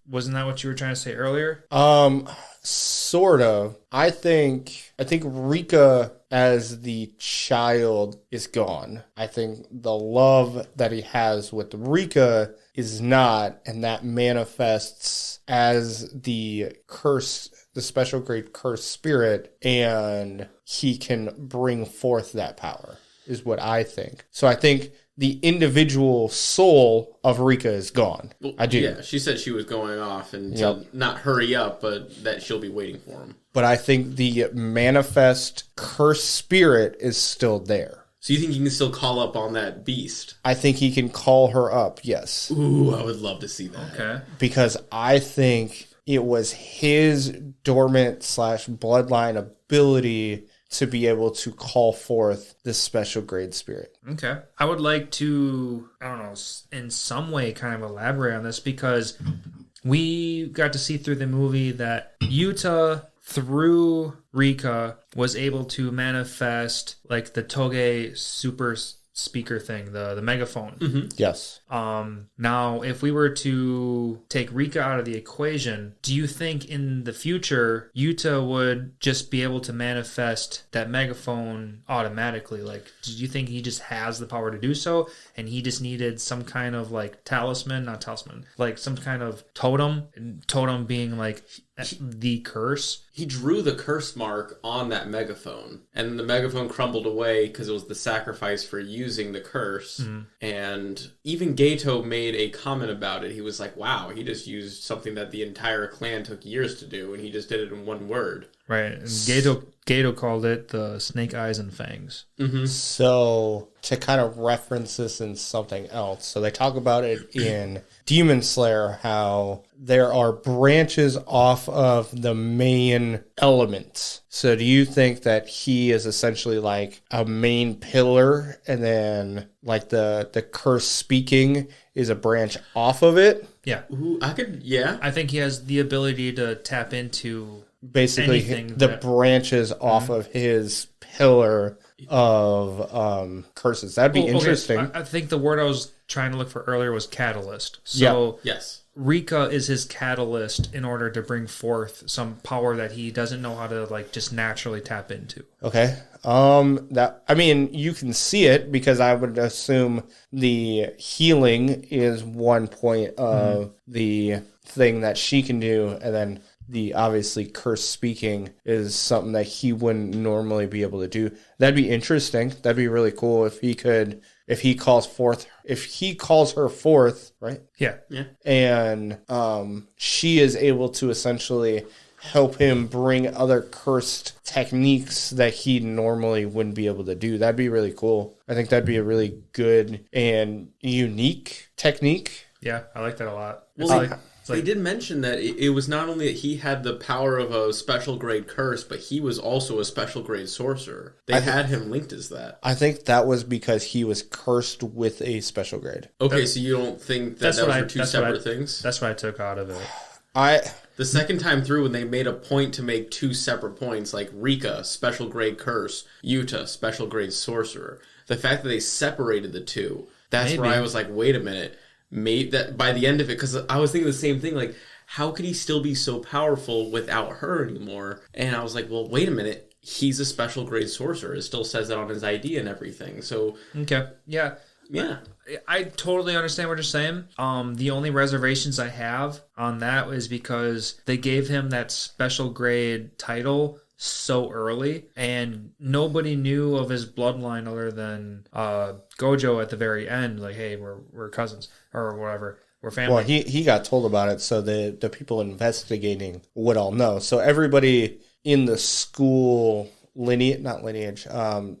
Wasn't that what you were trying to say earlier? Sort of. I think Rika as the child is gone. I think the love that he has with Rika is not, and that manifests as the curse, the special grade curse spirit, and he can bring forth that power, is what I think. So I think the individual soul of Rika is gone. Well, I do. Yeah, she said she was going off and to not hurry up, but that she'll be waiting for him. But I think the manifest curse spirit is still there. So you think you can still call up on that beast? I think he can call her up, yes. Ooh, I would love to see that. Okay. Because I think it was his dormant / bloodline ability to be able to call forth this special grade spirit. Okay. I would like to, I don't know, in some way kind of elaborate on this, because we got to see through the movie that Yuta, through Rika, was able to manifest the Toge super speaker thing, the megaphone. Mm-hmm. Yes. Now, if we were to take Rika out of the equation, do you think in the future Yuta would just be able to manifest that megaphone automatically? Do you think he just has the power to do so, and he just needed some kind of talisman, not talisman, some kind of totem being the curse? He drew the curse mark on that megaphone, and the megaphone crumbled away because it was the sacrifice for using the curse. Mm-hmm. And even Gato made a comment about it. He was like, wow, he just used something that the entire clan took years to do, and he just did it in one word. Right. And Gato called it the snake eyes and fangs. Mm-hmm. So to kind of reference this in something else, so they talk about it in Demon Slayer, how there are branches off of the main elements. So do you think that he is essentially like a main pillar, and then like the curse speaking is a branch off of it? Yeah. Ooh, I think he has the ability to tap into Basically the branches off of his pillar of curses. That'd be interesting. Okay. I think the word I was trying to look for earlier was catalyst. So yes, Rika is his catalyst in order to bring forth some power that he doesn't know how to like just naturally tap into. Okay. You can see it, because I would assume the healing is one point of the thing that she can do, and then the obviously curse speaking is something that he wouldn't normally be able to do. That'd be interesting. That'd be really cool if he calls her forth, right? Yeah. And she is able to essentially help him bring other cursed techniques that he normally wouldn't be able to do. That'd be really cool. I think that'd be a really good and unique technique. Yeah, I like that a lot. Well, they did mention that it was not only that he had the power of a special grade curse, but he was also a special grade sorcerer. They had him linked as that. I think that was because he was cursed with a special grade. Okay, so you don't think that were two separate things? That's what I took out of it. The second time through, when they made a point to make two separate points, like Rika, special grade curse, Yuta, special grade sorcerer, the fact that they separated the two, that's where I was like, wait a minute. Made that by the end of it, because I was thinking the same thing, like, how could he still be so powerful without her anymore? And I was like, well, wait a minute, he's a special grade sorcerer. It still says that on his ID and everything. So okay, yeah, I totally understand what you're saying. The only reservations I have on that is because they gave him that special grade title so early, and nobody knew of his bloodline other than Gojo at the very end. Like, hey, we're cousins or whatever. We're family. Well, he got told about it, so the people investigating would all know. So everybody in the school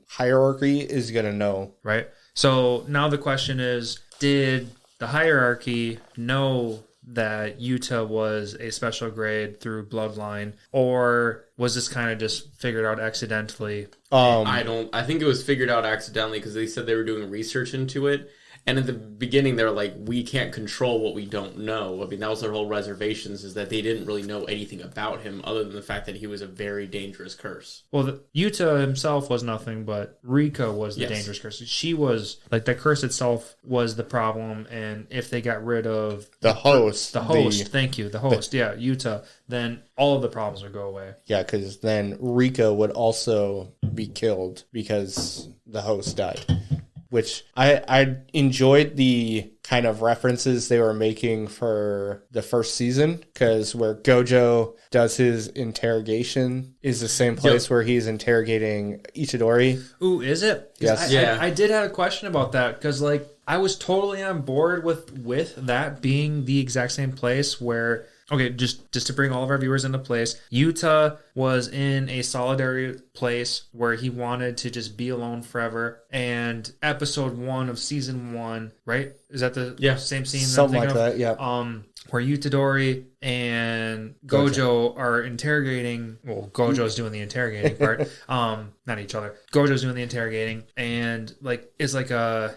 hierarchy is gonna know, right? So now the question is, did the hierarchy know that Yuta was a special grade through bloodline, or was this kind of just figured out accidentally? I think it was figured out accidentally, because they said they were doing research into it. And at the beginning, they're like, we can't control what we don't know. I mean, that was their whole reservations, is that they didn't really know anything about him other than the fact that he was a very dangerous curse. Well, Yuta himself was nothing, but Rika was the dangerous curse. She was, like, the curse itself was the problem, and if they got rid of the host, Yuta, then all of the problems would go away. Yeah, because then Rika would also be killed because the host died. Which I enjoyed the kind of references they were making for the first season, because where Gojo does his interrogation is the same place where he's interrogating Itadori. Ooh, is it? Yes. I did have a question about that, because like I was totally on board with that being the exact same place where... Okay, just to bring all of our viewers into place, Yuta was in a solitary place where he wanted to just be alone forever. And episode 1 of season 1, right? Is that the same scene? Something like that, yeah. Where Itadori and Gojo are interrogating. Well, Gojo's doing the interrogating part. Not each other. Gojo's doing the interrogating, and like it's like a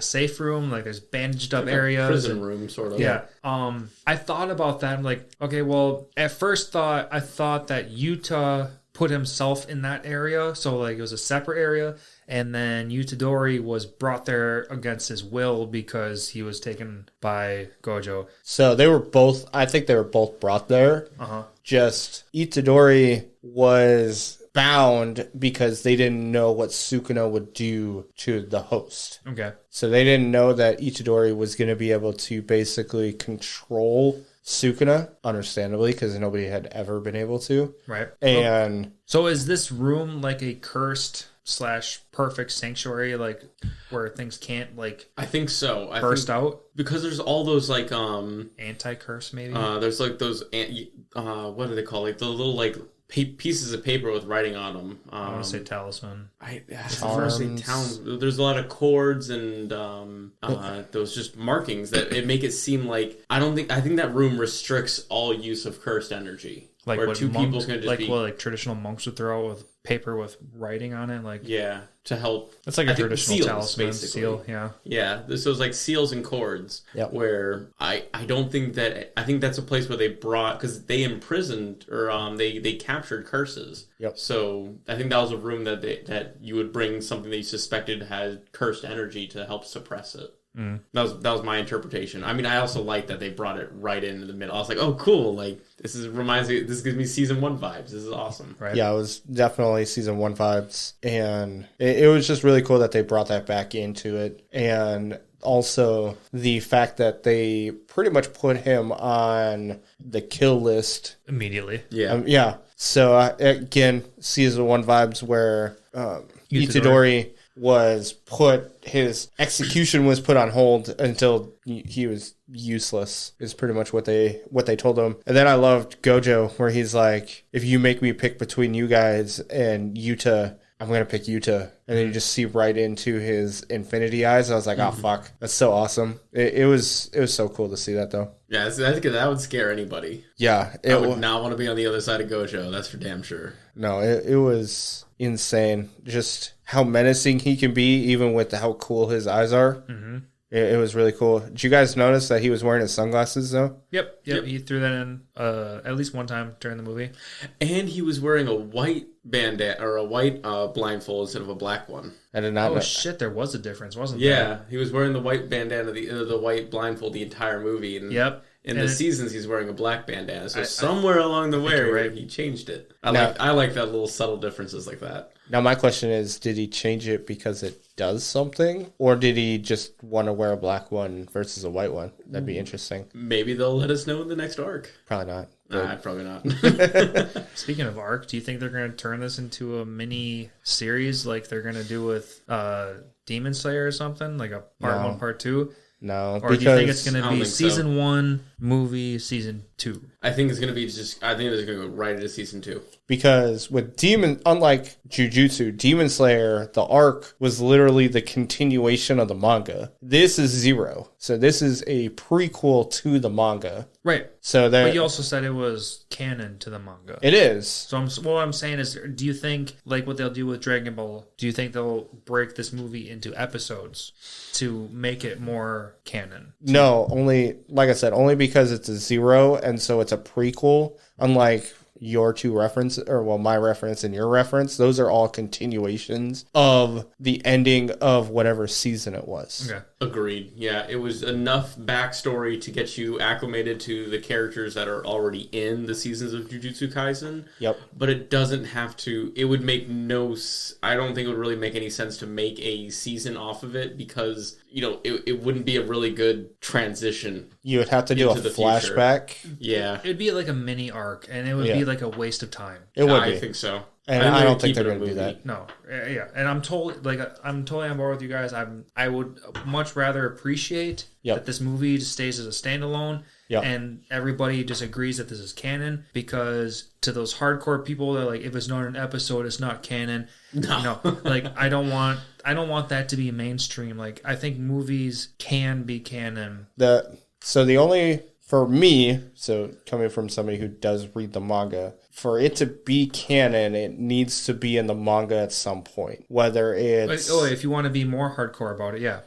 safe room. Like there's bandaged up areas, prison room sort of. Yeah. I thought about that. I'm like, okay, well, at first thought I thought that Yuta put himself in that area, so like it was a separate area. And then Itadori was brought there against his will because he was taken by Gojo. So they were both, I think they were both brought there. Just Itadori was bound because they didn't know what Sukuna would do to the host. Okay. So they didn't know that Itadori was going to be able to basically control Sukuna, understandably, because nobody had ever been able to. Right. And so is this room like a cursed / perfect sanctuary, like where things can't like I think so. Burst out? Because there's all those like anti-curse maybe? There's like those what do they call, like the little like pieces of paper with writing on them. I want to say talisman. I want to say talisman. There's a lot of chords and those just markings that it make it seem like I think that room restricts all use of cursed energy. Like where what two people can just be like traditional monks would throw out with paper with writing on it, like to help. It's like a traditional seals, talisman basically. seal, yeah. This was like seals and chords. Yep. Where I don't think that I think that's a place where they brought because they imprisoned or they captured curses. Yep. So I think that was a room that you would bring something that you suspected had cursed energy to help suppress it. Mm. That was my interpretation. I mean, I also like that they brought it right into the middle. I was like, oh, cool! Like this gives me season 1 vibes. This is awesome, right? Yeah, it was definitely season 1 vibes, and it was just really cool that they brought that back into it, and also the fact that they pretty much put him on the kill list immediately. Yeah. So again, season 1 vibes where Itadori his execution was put on hold until he was useless is pretty much what they told him. And then I loved Gojo where he's like, if you make me pick between you guys and Yuta, I'm going to pick Yuta. And then you just see right into his infinity eyes. I was like, oh, fuck. That's so awesome. It was so cool to see that, though. Yeah, I think that would scare anybody. Yeah. I would not want to be on the other side of Gojo. That's for damn sure. No, it was insane. Just how menacing he can be, even with how cool his eyes are. Mm-hmm. It was really cool. Did you guys notice that he was wearing his sunglasses, though? Yep. He threw that in at least one time during the movie. And he was wearing a white bandana or a white blindfold instead of a black one. I did not know. Shit, there was a difference, wasn't there? Yeah, he was wearing the white bandana, the white blindfold the entire movie. And in the seasons, he's wearing a black bandana. So somewhere along the way, he changed it. I like that little subtle differences like that. Now, my question is, did he change it because it does something? Or did he just want to wear a black one versus a white one? That'd be interesting. Maybe they'll let us know in the next arc. Probably not. Probably not. Speaking of arc, do you think they're going to turn this into a mini series like they're going to do with Demon Slayer or something? Like a part 1, part 2? No. Or do you think it's going to be season 1, movie, season 2? I think it's going to be I think it's going to go right into season 2. Because with unlike Jujutsu, Demon Slayer, the arc was literally the continuation of the manga. This is 0. So this is a prequel to the manga. Right. So but you also said it was canon to the manga. It is. So what I'm saying is, do you think, like what they'll do with Dragon Ball, do you think they'll break this movie into episodes to make it more canon? No, like I said, only because it's a 0, and so it's a prequel, unlike your two reference, my reference and your reference, those are all continuations of the ending of whatever season it was. Okay. Agreed. Yeah, it was enough backstory to get you acclimated to the characters that are already in the seasons of Jujutsu Kaisen. Yep. But it doesn't have to, it would make I don't think it would really make any sense to make a season off of it because, it wouldn't be a really good transition. You would have to do a flashback. Future. Yeah. It'd be like a mini arc, and it would be like a waste of time. It would I think so. And I don't think they're going to do that. No, yeah, and I'm totally on board with you guys. I would much rather appreciate that this movie just stays as a standalone, and everybody just agrees that this is canon. Because to those hardcore people, they're like, if it's not an episode, it's not canon. No, I don't want that to be mainstream. Like, I think movies can be canon. For me, so coming from somebody who does read the manga, for it to be canon, it needs to be in the manga at some point. Whether it's... if you want to be more hardcore about it, yeah.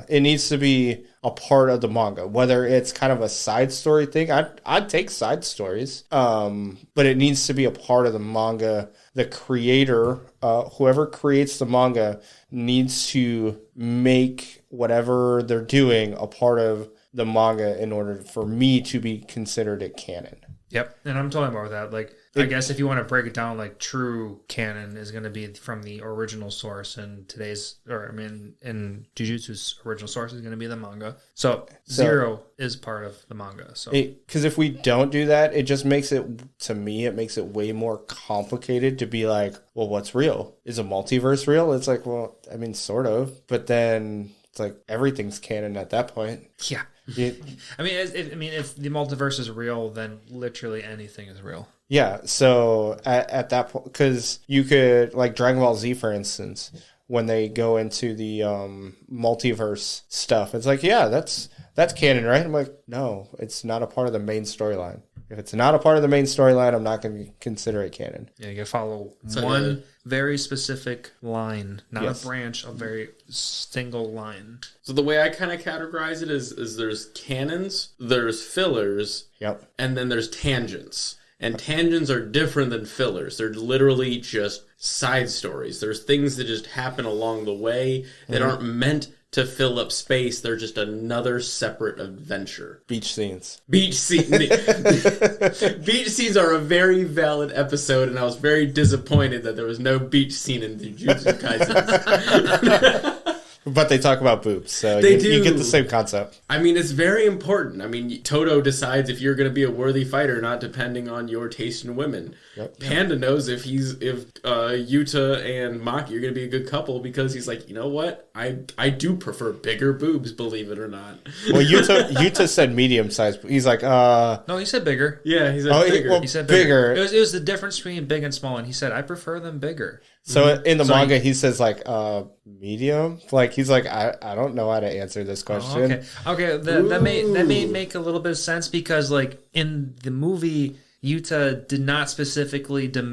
It needs to be a part of the manga. Whether it's kind of a side story thing, I'd take side stories. But it needs to be a part of the manga. The creator, whoever creates the manga, needs to make whatever they're doing a part of the manga in order for me to be considered it canon. Yep, and I'm talking about that. I guess if you want to break it down, true canon is going to be from the original source, and in Jujutsu's original source is going to be the manga. So 0 is part of the manga. So because if we don't do that, it just makes it way more complicated to be like, well, what's real? Is a multiverse real? It's like, well, I mean, sort of, but then it's like everything's canon at that point. Yeah. If the multiverse is real, then literally anything is real. Yeah, so at that point, because you could, like Dragon Ball Z, for instance, when they go into the multiverse stuff, it's like, yeah, that's canon, right? I'm like, no, it's not a part of the main storyline. If it's not a part of the main storyline, I'm not going to consider it canon. Yeah, you gotta follow one very specific line, not a branch, a very single line. So the way I kind of categorize it is there's canons, there's fillers, and then there's tangents. And tangents are different than fillers. They're literally just side stories. There's things that just happen along the way that aren't meant to fill up space. They're just another separate adventure. Beach scenes. Beach scenes are a very valid episode, and I was very disappointed that there was no beach scene in Jujutsu Kaisen. But they talk about boobs, so you get the same concept. I mean, it's very important. I mean, Toto decides if you're going to be a worthy fighter, not depending on your taste in women. Panda knows if Yuta and Maki are going to be a good couple because he's like, you know what? I do prefer bigger boobs, believe it or not. Well, Yuta said medium size. He's like, no, he said bigger. Yeah, he said bigger. He said bigger. It was the difference between big and small, and he said, I prefer them bigger. So in the manga, he says like medium. Like he's like, I don't know how to answer this question. Okay. That may make a little bit of sense because like in the movie, Yuta did not specifically but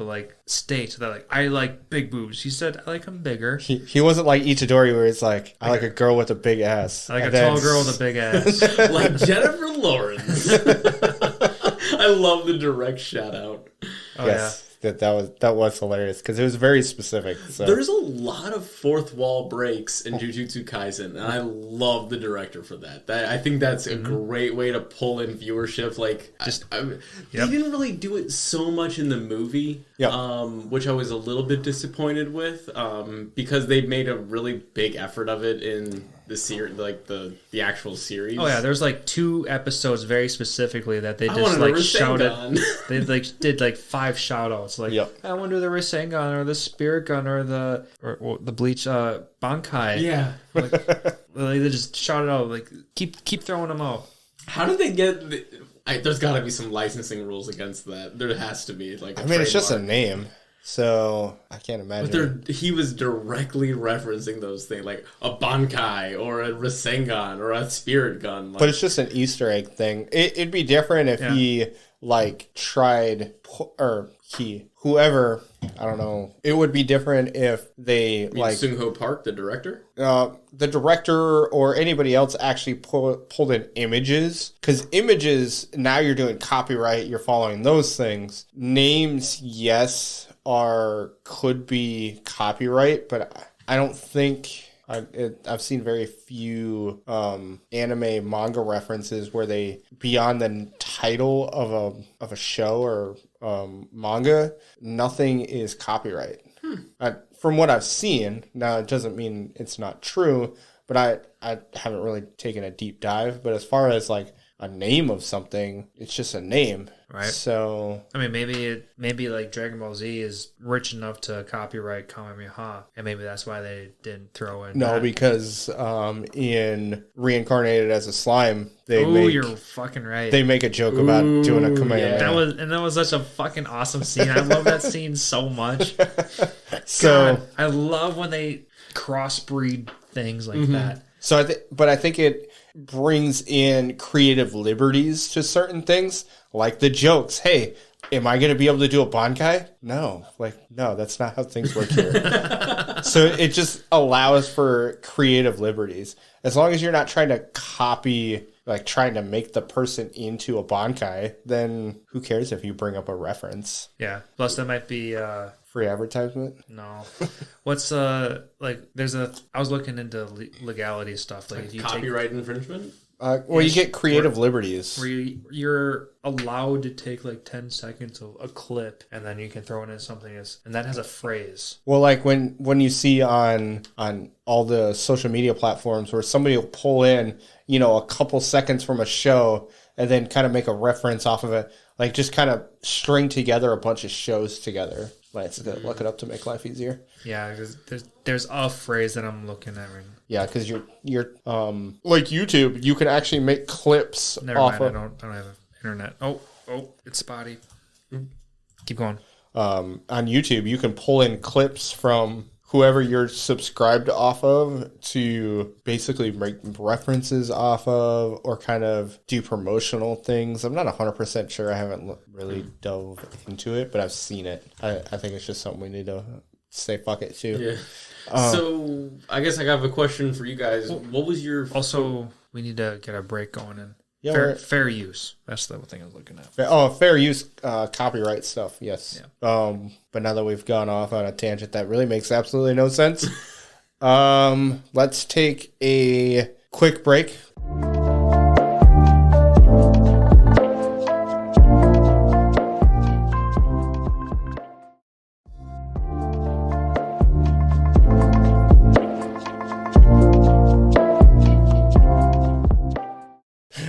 like state that like I like big boobs. He said I like them bigger. He wasn't like Itadori where it's like I like a girl with a big ass. I like a tall girl with a big ass, like Jennifer Lawrence. I love the direct shout out. Oh, yes. Yeah. That was hilarious because it was very specific. So. There's a lot of fourth wall breaks in Jujutsu Kaisen, and I love the director for that. I think that's a great way to pull in viewership. Like, they didn't really do it so much in the movie, which I was a little bit disappointed with, because they made a really big effort of it in the series, like the actual series. Oh yeah, there's like 2 episodes very specifically that they just like shouted. They like did like 5 shout outs. Like I want to do the Rasengan or the Spirit Gun or the Bleach Bankai. Yeah, like they just shouted out like keep throwing them out. How did they get? There's got to be some licensing rules against that. There has to be. Like, it's just a name. So I can't imagine. But he was directly referencing those things, like a Bankai or a Rasengan or a Spirit Gun. But it's just an Easter egg thing. It'd be different if he like tried whoever. I don't know. It would be different if they like Sung-ho Park, the director. The director or anybody else actually pulled in images, because images now you're doing copyright. You're following those things. Names, yes. Could be copyright, but I don't think I've seen very few anime manga references where they beyond the title of a show or manga, nothing is copyright. From what I've seen, now it doesn't mean it's not true, but I haven't really taken a deep dive. But as far as like a name of something, it's just a name. Right. So I mean, maybe like Dragon Ball Z is rich enough to copyright Kamehameha, and maybe that's why they didn't throw in. No, because in Reincarnated as a Slime, you're fucking right. They make a joke about doing a Kamehameha. Yeah. That was such a fucking awesome scene. I love that scene so much. So God, I love when they crossbreed things like that. So I think it brings in creative liberties to certain things, like the jokes. Hey, am I going to be able to do a Bankai? No, that's not how things work here. So it just allows for creative liberties. As long as you're not trying to copy, like trying to make the person into a Bankai, then who cares if you bring up a reference? Yeah. Plus, that might be free advertisement. No. What's I was looking into legality stuff, like if you copyright infringement. You get creative liberties. Where you're allowed to take like 10 seconds of a clip and then you can throw it in something and that has a phrase. Well, like when you see on all the social media platforms where somebody will pull in, a couple seconds from a show and then kind of make a reference off of it, like just kind of string together a bunch of shows together. Let's look it up to make life easier. Yeah, because there's a phrase that I'm looking at right now. Yeah, because you're like YouTube, you can actually make clips. Never mind, I don't have internet. Oh, Oh, it's spotty. Keep going. On YouTube, you can pull in clips from whoever you're subscribed off of to basically make references off of or kind of do promotional things. I'm not 100% sure. I haven't really dove into it, but I've seen it. I think it's just something we need to say fuck it to. Yeah. So I guess I have a question for you guys. What was your... Also, we need to get a break going in. Yeah, fair use. That's the thing I was looking at. Fair use, copyright stuff. Yes. Yeah. But now that we've gone off on a tangent that really makes absolutely no sense, let's take a quick break.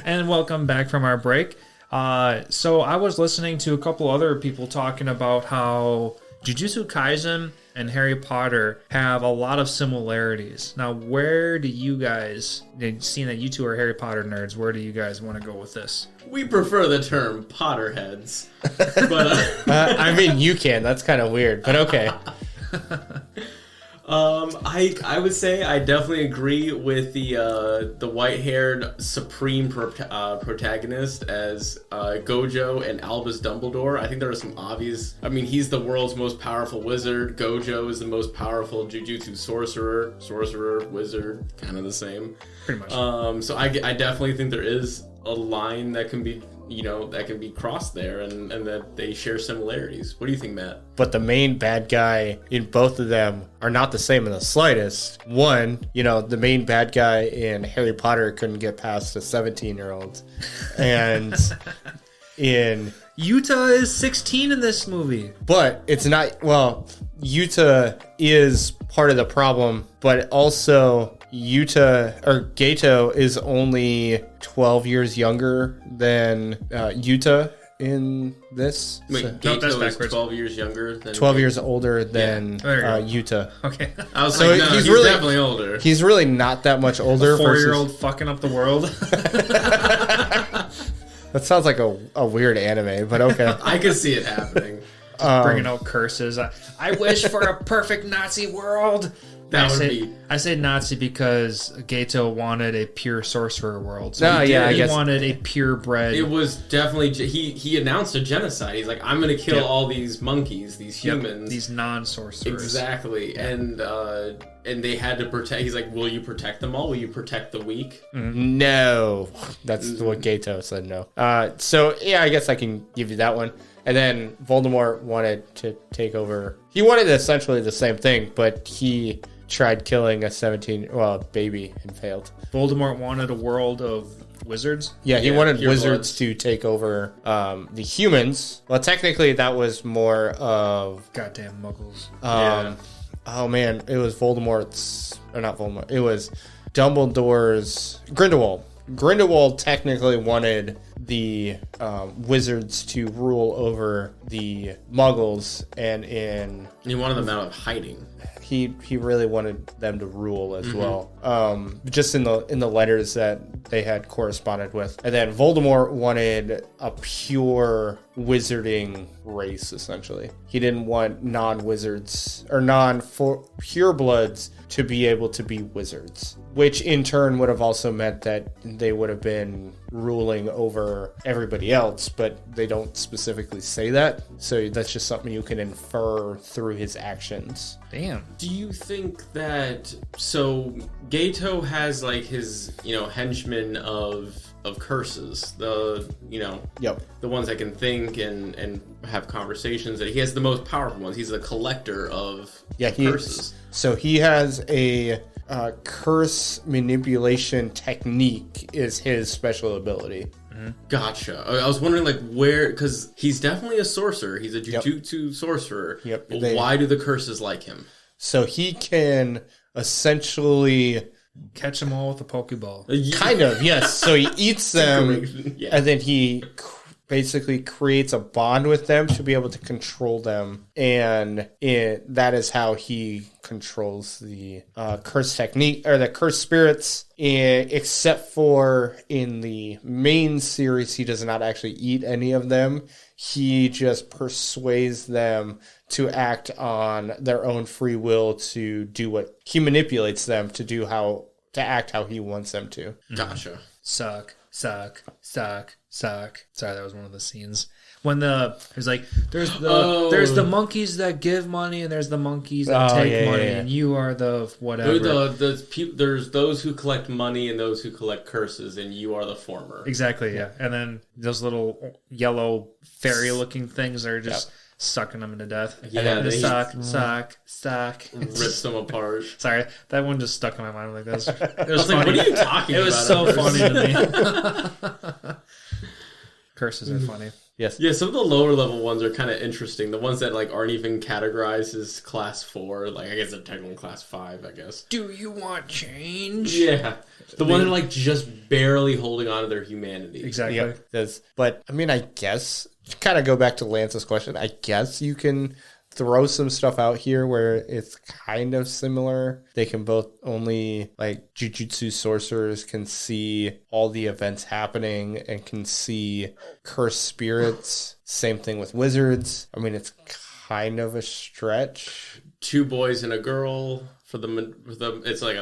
And welcome back from our break. So I was listening to a couple other people talking about how Jujutsu Kaisen and Harry Potter have a lot of similarities. Now, where do you guys, seeing that you two are Harry Potter nerds, where do you guys want to go with this? We prefer the term Potterheads. But I mean, you can. That's kind of weird, but okay. I would say I definitely agree with the white-haired supreme protagonist as Gojo and Albus Dumbledore. I think there are some obvious... I mean, he's the world's most powerful wizard. Gojo is the most powerful Jujutsu sorcerer, wizard, kind of the same. Pretty much. So I definitely think there is a line that can be... that can be crossed there and that they share similarities. What do you think, Matt? But the main bad guy in both of them are not the same in the slightest. One, the main bad guy in Harry Potter couldn't get past a 17-year-old. And in... Yuta is 16 in this movie. But it's not... Well, Yuta is part of the problem, but also... Gato is only 12 years younger than Yuta in this. Wait, So, Gato that's is backwards. 12 years younger than... 12 years older than There you go. Yuta. Okay. I was So like, no, he's he's really- definitely older. He's really not that much older. 4-year-old fucking up the world. That sounds like a weird anime, but okay. I could see it happening. Bringing out curses. I wish for a perfect Nazi world. That would be... I say Nazi because Gato wanted a pure sorcerer world. So I he guess wanted a purebred. It was definitely... He announced a genocide. He's like, I'm going to kill all these monkeys, these humans. These non-sorcerers. Exactly. And they had to protect... He's like, will you protect them all? Will you protect the weak? No. That's what Gato said, no. So, yeah, I guess I can give you that one. And then Voldemort wanted to take over. He wanted essentially the same thing, but he tried killing a baby and failed. Voldemort wanted a world of wizards. Yeah, he Yeah, wanted pure wizards bloods. to take over the humans. Well, technically, that was more of... Goddamn muggles. Oh, man, it was Voldemort's... Or not Voldemort. It was Dumbledore's... Grindelwald. Grindelwald technically wanted the wizards to rule over the muggles, and He wanted them out of hiding. he really wanted them to rule as well. Just in the letters that they had corresponded with. And then Voldemort wanted a pure wizarding race, essentially. He didn't want non-wizards or purebloods to be able to be wizards, which in turn would have also meant that they would have been ruling over everybody else, but they don't specifically say that. So that's just something you can infer through his actions. Damn. Do you think that... So, Gato has, like, his, henchmen of curses. Yep. The ones that can think and have conversations. He has the most powerful ones. He's a collector of curses. So he has a curse manipulation technique is his special ability. Gotcha. I was wondering, like, where... Because he's definitely a sorcerer. He's a Jujutsu sorcerer. Yep. But why do the curses like him? So he can essentially... Catch them all with a Pokeball. Kind of, yes. So he eats them, Yeah. and then he basically creates a bond with them to be able to control them, and that is how he controls the curse technique or the curse spirits. Except for in the main series, he does not actually eat any of them. He just persuades them to act on their own free will to do what he manipulates them to act how he wants them to. Gotcha. Suck. Sorry, that was one of the scenes. When there's the monkeys that give money and there's the monkeys that take money and you are the whatever. There's those who collect money and those who collect curses and you are the former. Exactly, yeah. And then those little yellow fairy-looking things are just sucking them to death. Yeah, and then suck. Rips them apart. Sorry, that one just stuck in my mind like this. It was like, funny. what are you talking about? It was so funny to me. Curses are funny. Yes. Yeah, some of the lower level ones are kind of interesting. The ones that like aren't even categorized as class 4, like I guess they're technically class 5, I guess. Do you want change? Yeah. The ones that are like just barely holding on to their humanity. Exactly. Yep. But I mean, I guess to kind of go back to Lance's question, I guess you can throw some stuff out here where it's kind of similar. They can both only, like, Jujutsu sorcerers can see all the events happening and can see cursed spirits. Same thing with wizards. I mean, it's kind of a stretch. 2 boys and a girl. It's like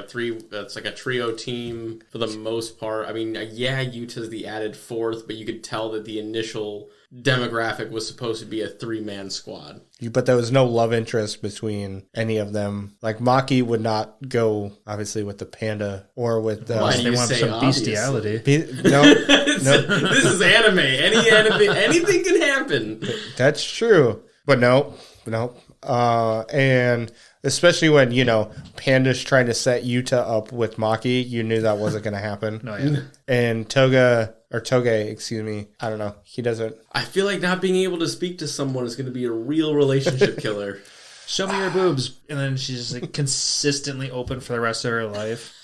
a trio team for the most part. I mean, yeah, Utah's the added 4th, but you could tell that the initial demographic was supposed to be a 3-man squad. But there was no love interest between any of them. Like, Maki would not go, obviously, with the panda or with... Why do you say some obviously? Bestiality. No. This is anime. Anything can happen. That's true. But no. And especially when, Panda's trying to set Yuta up with Maki, you knew that wasn't going to happen. No, yeah. And Toge, excuse me, I don't know. He doesn't. I feel like not being able to speak to someone is going to be a real relationship killer. Show me your boobs. And then she's just like consistently open for the rest of her life.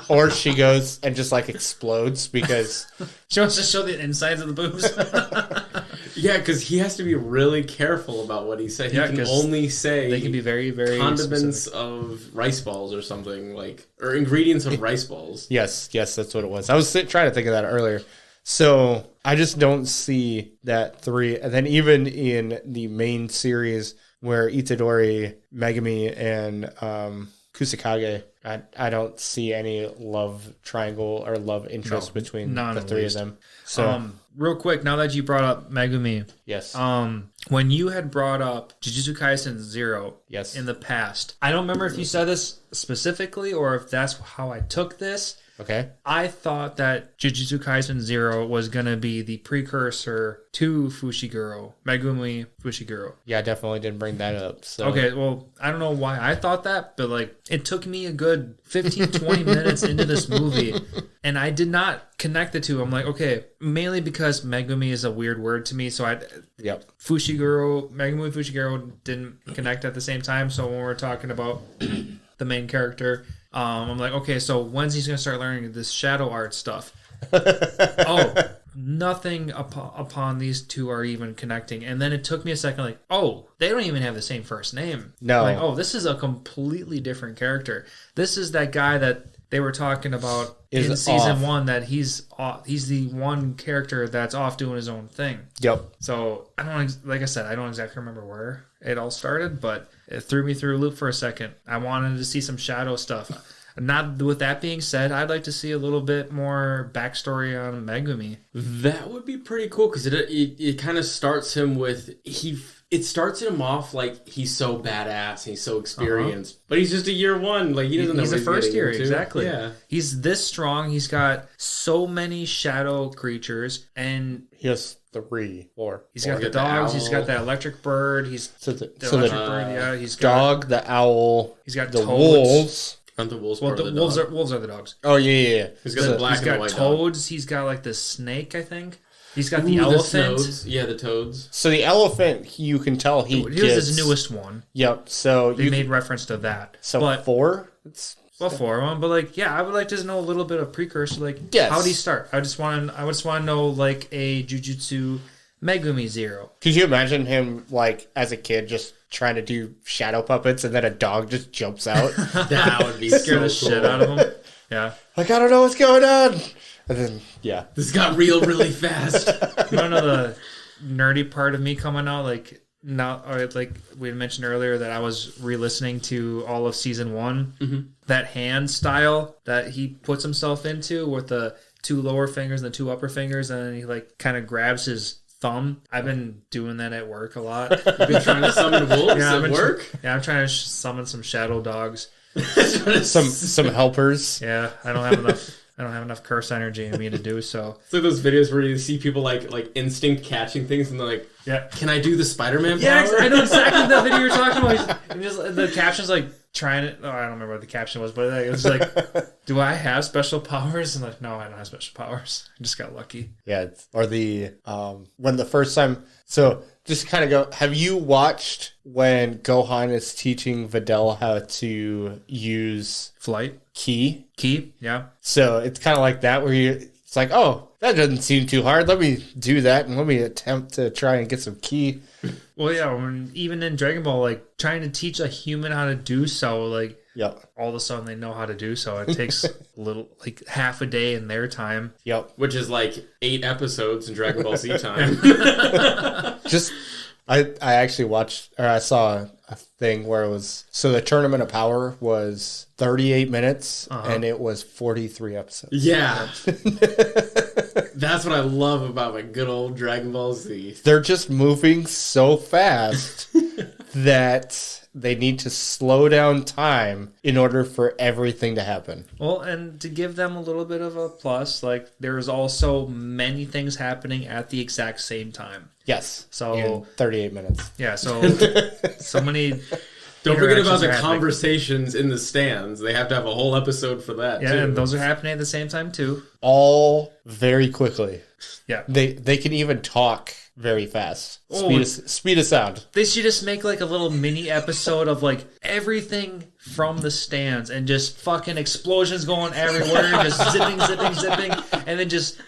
Or she goes and just like explodes because she wants to show the insides of the boobs. Yeah, because he has to be really careful about what he says. He can only say they can be very, very condiments specific. Of rice balls or something or ingredients of rice balls. Yes, that's what it was. I was trying to think of that earlier. So I just don't see that 3. And then even in the main series where Itadori, Megumi, and Kusakage, I don't see any love triangle or love interest between the 3 of them. So, real quick, now that you brought up Megumi, yes. When you had brought up Jujutsu Kaisen 0 yes. in the past, I don't remember if you said this specifically or if that's how I took this. Okay. I thought that Jujutsu Kaisen 0 was going to be the precursor to Fushiguro, Megumi Fushiguro. Yeah, I definitely didn't bring that up. So. Okay, well, I don't know why I thought that, but like it took me a good 15, 20 minutes into this movie, and I did not connect the two. I'm like, okay, mainly because Megumi is a weird word to me, so Megumi Fushiguro didn't connect at the same time, so when we're talking about the main character... I'm like, okay, so when's he going to start learning this shadow art stuff? Nothing upon these two are even connecting. And then it took me a second, like, they don't even have the same first name. No. Like, this is a completely different character. This is that guy that they were talking about in season 1 that he's the one character that's off doing his own thing. Yep. So, I don't exactly remember where it all started, but it threw me through a loop for a second. I wanted to see some shadow stuff. Not with that being said, I'd like to see a little bit more backstory on Megumi. That would be pretty cool because it kind of starts him with it starts him off like he's so badass and he's so experienced, but he's just a year 1. Like he doesn't know. He's a first year, exactly. Yeah, he's this strong. He's got so many shadow creatures, and he has 3, 4. He's got the dogs. He's got that electric bird. He's the electric bird. Yeah, he's got dog, the owl. He's got the toads. wolves. Aren't the wolves? Well, the wolves are the dogs. Oh yeah. He's got the black and white toads. Dog. He's got like the snake, I think. He's got the elephant. The toads. So the elephant, you can tell he gets... his newest one. Yep. So they made reference to that. So 4. Well, 4 of them, but like, yeah, I would like to know a little bit of precursor. Like, yes. How did he start? I just want to know like a Jujutsu Megumi Zero. Could you imagine him, like, as a kid, just trying to do shadow puppets and then a dog just jumps out? That would be Scare the so shit cool. out of him. Yeah. Like, I don't know what's going on. And then, yeah. This got real really fast. You want to know the nerdy part of me coming out? Like, not, or like we had mentioned earlier that I was re-listening to all of season 1. Mm-hmm. That hand style that he puts himself into with the 2 lower fingers and the 2 upper fingers, and then he like kind of grabs his thumb. I've been doing that at work a lot. You've been trying to summon wolves at work? I'm trying to summon some shadow dogs. Some helpers. Yeah, I don't have enough curse energy in me to do so. It's like those videos where you see people like instinct catching things, and they're like, Yeah. "Can I do the Spider-Man Yeah, power?" I know exactly the video you're talking about. And just, the caption's like trying to. Oh, I don't remember what the caption was, but it was like, "Do I have special powers?" And like, no, I don't have special powers. I just got lucky. Yeah, or the when the first time. So just kind of go. Have you watched when Gohan is teaching Videl how to use Flight. ki? Yeah. So it's kind of like that, where it's like, oh, that doesn't seem too hard. Let me do that, and let me attempt to try and get some ki. Well, yeah. Even in Dragon Ball, like trying to teach a human how to do so, like. Yep. All of a sudden they know how to do so. It takes like half a day in their time. Yep. Which is like 8 episodes in Dragon Ball Z time. Just, I actually watched, or I saw a thing where it was, so the Tournament of Power was 38 minutes, and it was 43 episodes. Yeah. That's what I love about my good old Dragon Ball Z. They're just moving so fast that they need to slow down time in order for everything to happen. Well, and to give them a little bit of a plus, like there's also many things happening at the exact same time. Yes. So in 38 minutes. Yeah, so many. Don't forget about interactions the are happening. conversations in the stands. They have to have a whole episode for that, Yeah, too. and those are happening at the same time too. All very quickly. Yeah. They can even talk very fast. Oh, Speed of sound. They should just make like a little mini episode of like everything from the stands and just fucking explosions going everywhere, just zipping, and then just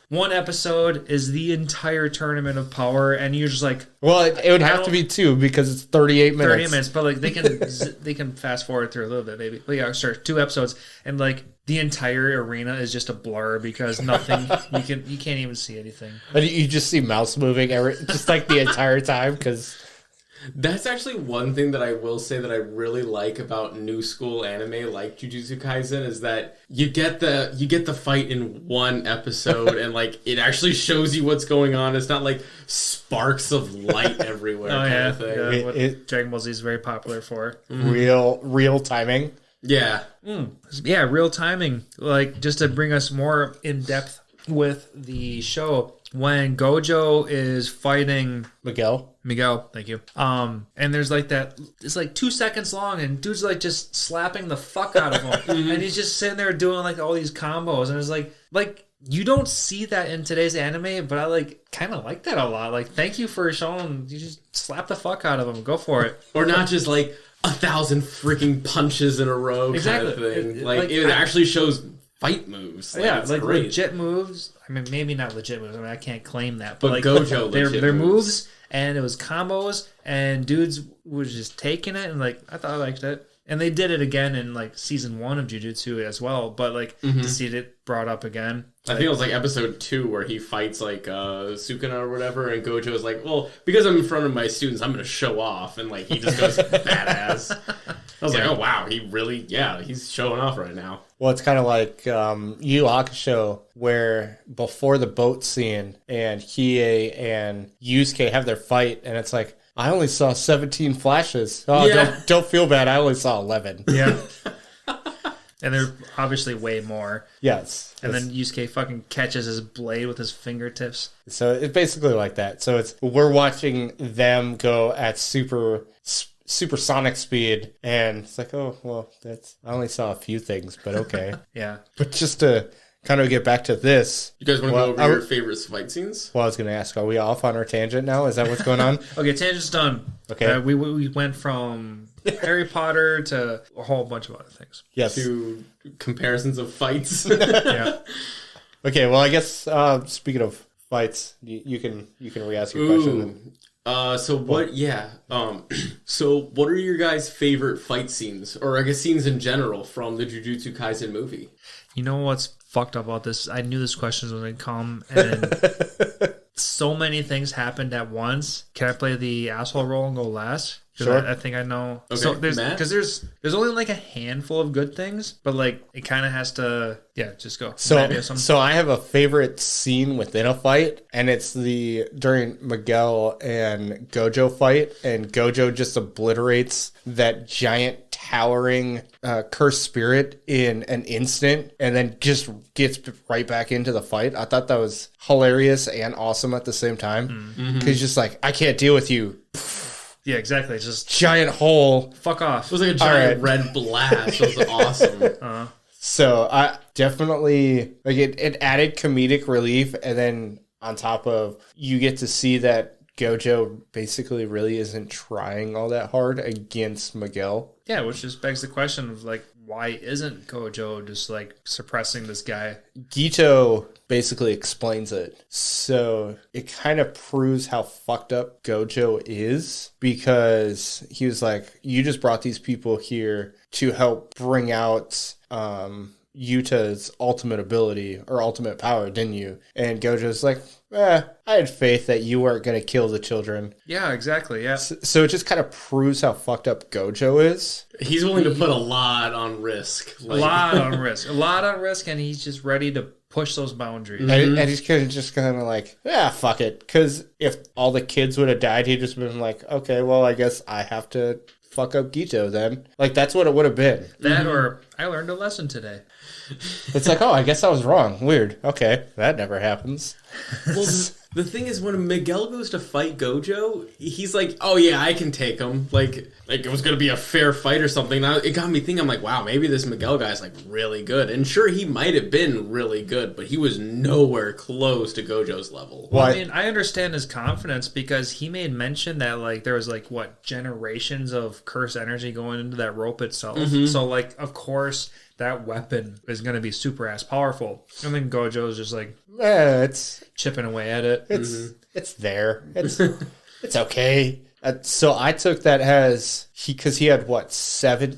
one episode is the entire Tournament of Power, and you're just like, Well, it would have to be 2 because it's 38 minutes. 30 minutes, but like they can fast forward through a little bit, maybe. But yeah, sure, 2 episodes, and like the entire arena is just a blur because nothing you can't even see anything. And you just see mouse moving just like the entire time because That's actually one thing that I will say that I really like about new school anime like Jujutsu Kaisen is that you get the fight in one episode and like it actually shows you what's going on. It's not like sparks of light everywhere kind of thing. Yeah, what Dragon Ball Z is very popular for. real timing. Yeah. Yeah, real timing. Like, just to bring us more in depth with the show, when Gojo is fighting Miguel, thank you. And there's like that, it's like 2 seconds long, and dude's like just slapping the fuck out of him. And he's just sitting there doing like all these combos, and it's like you don't see that in today's anime, but I like kind of like that a lot. Like, thank you for showing, you just slap the fuck out of him. Go for it. Or not just like 1,000 freaking punches in a row kind of thing. It actually shows fight moves. Like great. legit moves. I mean, maybe not legit moves. I mean, I can't claim that. But like, Gojo their moves, and it was combos, and dudes was just taking it, and like I thought I liked it. And they did it again in like season 1 of Jujutsu as well. But like to see it brought up again. I think it was like episode 2 where he fights like Sukuna or whatever, and Gojo is like, well, because I'm in front of my students, I'm going to show off, and like he just goes badass. I was like, oh wow, he's showing off right now. Well, it's kind of like Yu Yu Hakusho, where before the boat scene, and Hiei and Yusuke have their fight, and it's like, I only saw 17 flashes. Oh, Yeah. don't feel bad. I only saw 11. Yeah. And they're obviously way more. Yes. And then Yusuke fucking catches his blade with his fingertips. So it's basically like that. So we're watching them go at supersonic speed, and it's like, oh, well, I only saw a few things, but okay. Yeah. But just to kind of get back to this. You guys want to go over your favorite fight scenes? Well, I was going to ask, are we off on our tangent now? Is that what's going on? Okay, tangent's done. Okay. We went from Harry Potter to a whole bunch of other things. Yes. To comparisons of fights. Yeah. Okay, well, I guess speaking of fights. You can re-ask your question. So what? Yeah. So what are your guys' favorite fight scenes, or I guess scenes in general, from the Jujutsu Kaisen movie? You know what's fucked up about this? I knew this question was going to come, and so many things happened at once. Can I play the asshole role and go last? Sure. I think I know. Okay, So there's Matt? because there's only like a handful of good things, but like it kind of has to. Yeah, just go. So, Matt, you have something? so I have a favorite scene within a fight, and it's during Miguel and Gojo fight, and Gojo just obliterates that giant towering cursed spirit in an instant, and then just gets right back into the fight. I thought that was hilarious and awesome at the same time, because he's just like, I can't deal with you. Yeah, exactly. It's just Giant hole. fuck off. It was like a giant red blast. It was awesome. So I definitely like it. It added comedic relief, and then on top of, you get to see that Gojo basically really isn't trying all that hard against Miguel. Yeah, which just begs the question of like, why isn't Gojo just like suppressing this guy? Gito basically explains it. So it kind of proves how fucked up Gojo is, because he was like, you just brought these people here to help bring out Yuta's ultimate ability or ultimate power, didn't you? And Gojo's like, I had faith that you weren't going to kill the children. Yeah, exactly. Yeah. So it just kind of proves how fucked up Gojo is. He's willing to put a lot on risk. A lot on risk, and he's just ready to push those boundaries. And he's just kind of like, fuck it. Because if all the kids would have died, he'd just been like, okay, well, I guess I have to fuck up Gito then. Like, that's what it would have been. That or I learned a lesson today. It's like, oh, I guess I was wrong. Weird. Okay, that never happens. Well, the thing is, when Miguel goes to fight Gojo, he's like, oh yeah, I can take him. Like it was going to be a fair fight or something. Now, it got me thinking, I'm like, wow, maybe this Miguel guy's like really good. And sure, he might have been really good, but he was nowhere close to Gojo's level. Well, I mean, I understand his confidence, because he made mention that like there was like generations of curse energy going into that rope itself. So like, of course, that weapon is going to be super ass powerful. And then Gojo's just like, it's chipping away at it. It's there. It's okay. So I took that as because he had 7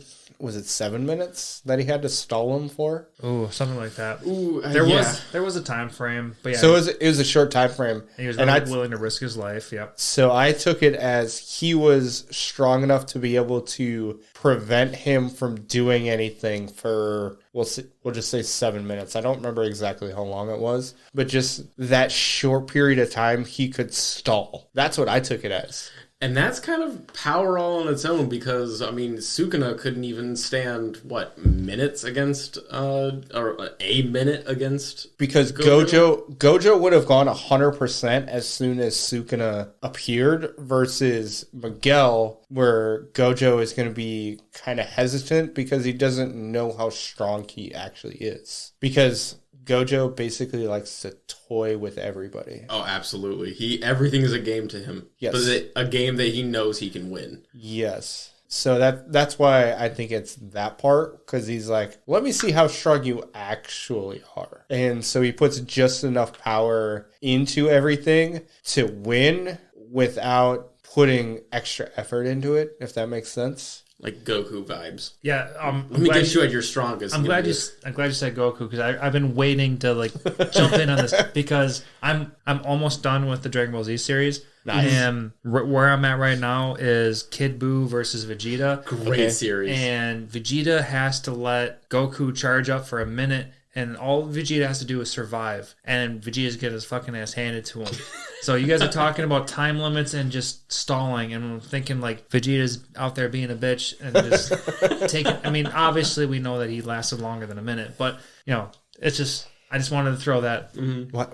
minutes that he had to stall him for? Ooh, something like that. Ooh, there was a time frame, but yeah. So it was a short time frame. And he was willing to risk his life. Yep. So I took it as he was strong enough to be able to prevent him from doing anything for, we'll just say 7 minutes. I don't remember exactly how long it was, but just that short period of time he could stall. That's what I took it as. And that's kind of power all on its own, because, I mean, Sukuna couldn't even stand, minutes against, or a minute against... Because Gojo would have gone 100% as soon as Sukuna appeared, versus Miguel, where Gojo is going to be kind of hesitant because he doesn't know how strong he actually is. Because Gojo basically likes to toy with everybody. Oh, absolutely. Everything is a game to him. Yes. But it's a game that he knows he can win. Yes. So that's why I think it's that part, because he's like, let me see how strong you actually are. And so he puts just enough power into everything to win without putting extra effort into it, if that makes sense. Like Goku vibes. Yeah, let me get you at your strongest. I'm glad you said Goku, because I've been waiting to jump in on this, because I'm almost done with the Dragon Ball Z series. Nice. And where I'm at right now is Kid Buu versus Vegeta. Great series. And Vegeta has to let Goku charge up for a minute, and all Vegeta has to do is survive. And Vegeta's getting his fucking ass handed to him. So you guys are talking about time limits and just stalling, and I'm thinking Vegeta's out there being a bitch and just taking... I mean, obviously we know that he lasted longer than a minute, but, it's just... I just wanted to throw that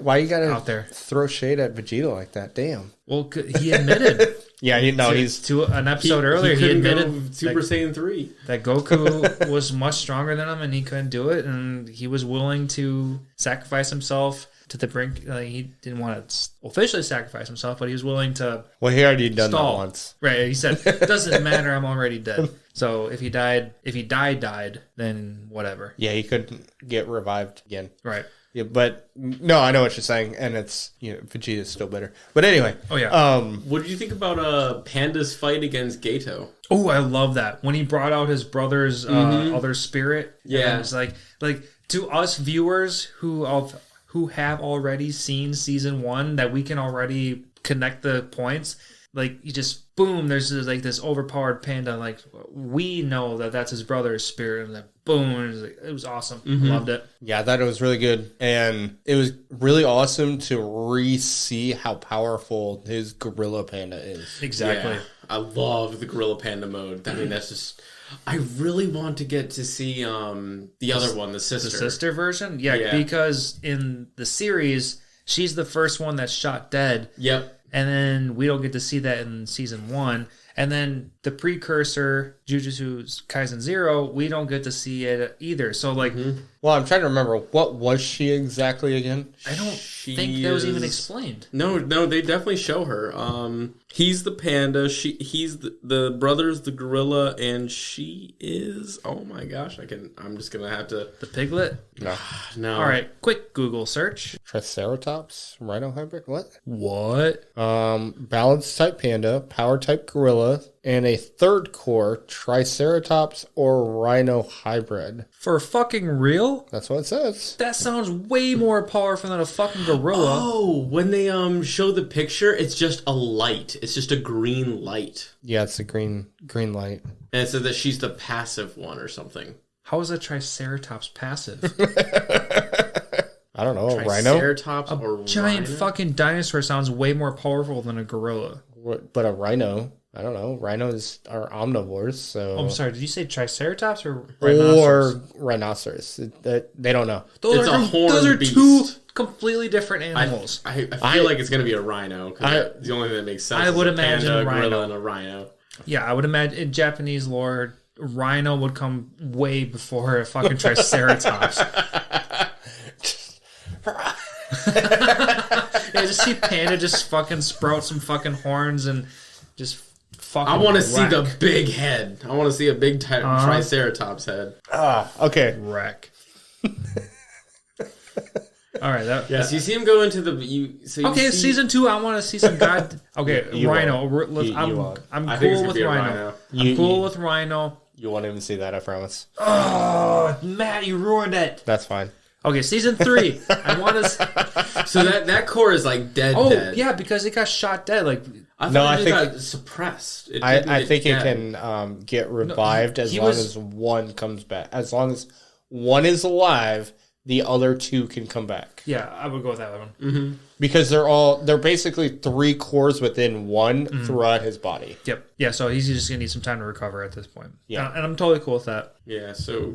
why you gotta out there. Throw shade at Vegeta like that? Damn. Well, he admitted... Yeah, he's... To an episode earlier, he admitted... Super Saiyan 3. That Goku was much stronger than him, and he couldn't do it, and he was willing to sacrifice himself to the brink. He didn't want to officially sacrifice himself, but he was willing to... Well, he already done stall. that once. Right, he said, it doesn't matter, I'm already dead. So if he died, then whatever. Yeah, he couldn't get revived again. Right. Yeah, but no, I know what you're saying, and it's Vegeta's still better. But anyway, Oh yeah. What did you think about Panda's fight against Gato? Oh, I love that when he brought out his brother's other spirit. Yeah, and it's like to us viewers who have already seen season 1, that we can already connect the points. Like, you just, boom, there's like this overpowered panda. Like, we know that that's his brother's spirit. And then, boom, it was awesome. Mm-hmm. Loved it. yeah, I thought it was really good. And it was really awesome to re-see how powerful his gorilla panda is. Exactly. Yeah, I love the gorilla panda mode. I mean, that's just... I really want to get to see the other one, the sister. The sister version? Yeah, because in the series, she's the first one that's shot dead. Yep. And then we don't get to see that in season 1. And then the precursor, Jujutsu Kaisen 0, we don't get to see it either. So, like... Well, I'm trying to remember, what was she exactly again? I don't think that was even explained. No, they definitely show her. He's the panda. He's the brother's the gorilla, and she is. Oh my gosh, I'm just gonna have to. The piglet? No. All right, quick Google search. Triceratops? Rhino hybrid? What? Balance type panda, power type gorilla, and a third core Triceratops or Rhino hybrid. For fucking real? That's what it says. That sounds way more powerful than a fucking gorilla. Oh, when they show the picture, it's just a light. It's just a green light. Yeah, it's a green light. And it says that she's the passive one or something. How is a Triceratops passive? I don't know, a rhino? Triceratops or Giant rhino? fucking dinosaur sounds way more powerful than a gorilla. But a rhino, I don't know. Rhinos are omnivores, so... I'm sorry, did you say Triceratops or rhinoceros? Or rhinoceros. They don't know. Those are beast. two completely different animals. I feel like it's going to be a rhino. Because that's the only thing that makes sense. I would is a imagine panda, a rhino. gorilla, and a rhino. Yeah, I would imagine in Japanese lore, rhino would come way before a fucking Triceratops. Yeah, just see Panda just fucking sprout some fucking horns and just fucking I want to see wreck. the big head. I want to see a big Triceratops head. Okay. Wreck. All right. Yes, you see him go into the... Okay, season 2, I want to see some god... Okay, You Rhino. won't. I'm I think it's cool gonna with be a Rhino. rhino. I'm cool with Rhino. You won't even see that, I promise. Oh, Matt, you ruined it. That's fine. Okay, season 3. I want to... So that core is like dead. Oh, dead. yeah, because it got shot dead. Like, I thought No, it I just think- got suppressed. It I didn't think get it dead. can get revived as he long was- as one comes back. As long as one is alive, the other two can come back. yeah, I would go with that one. Because they're basically 3 cores within one throughout his body. Yep. Yeah, so he's just going to need some time to recover at this point. Yeah. And I'm totally cool with that. Yeah, so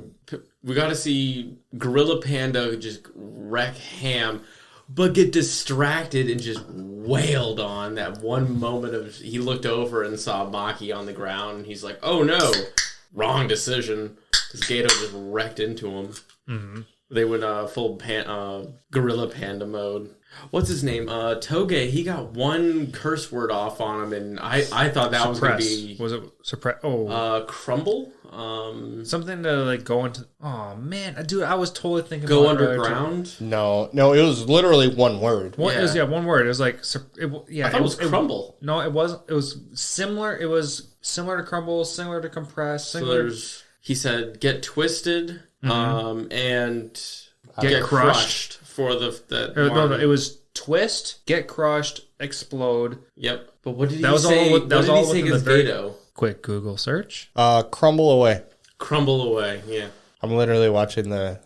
we got to see Gorilla Panda just wreck ham, but get distracted and just wailed on. That one moment of he looked over and saw Maki on the ground, and he's like, "Oh no, wrong decision." Because Gato just wrecked into him. Mm-hmm. They went full Gorilla Panda mode. What's his name? Toge. He got one curse word off on him, and I thought that was going to be... Was it suppress? Oh. Crumble? Something to, like, go into... Oh, man. Dude, I was totally thinking Go about it earlier, underground? No, it was literally one word. It was one word. It was like... I thought it was Crumble. No, it wasn't. It was similar. It was similar to Crumble, similar to Compress, So similar... he said, get twisted, and Get crushed. for that No, it was twist, get crushed, explode. Yep. But what did he That was say? all- that was what all did he say within the against very- Gato? Quick Google search. Crumble away. Crumble away, yeah. I'm literally watching the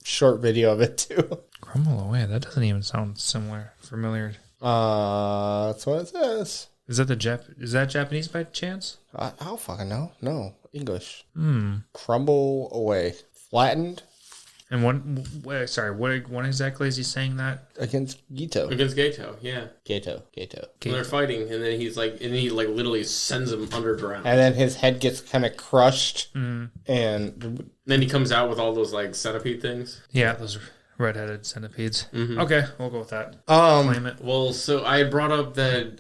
short video of it too. Crumble away. That doesn't even sound familiar. That's what it says. Is that Is that Japanese by chance? I don't fucking know. No, English. Crumble away. Flattened And when exactly is he saying that? against Gito. Against Gato, yeah. Gato. And they're fighting, and then he literally sends him underground. And then his head gets kind of crushed, and Then he comes out with all those like centipede things. Yeah, those are Redheaded centipedes. Okay, we'll go with that. Um, Well, so I brought up that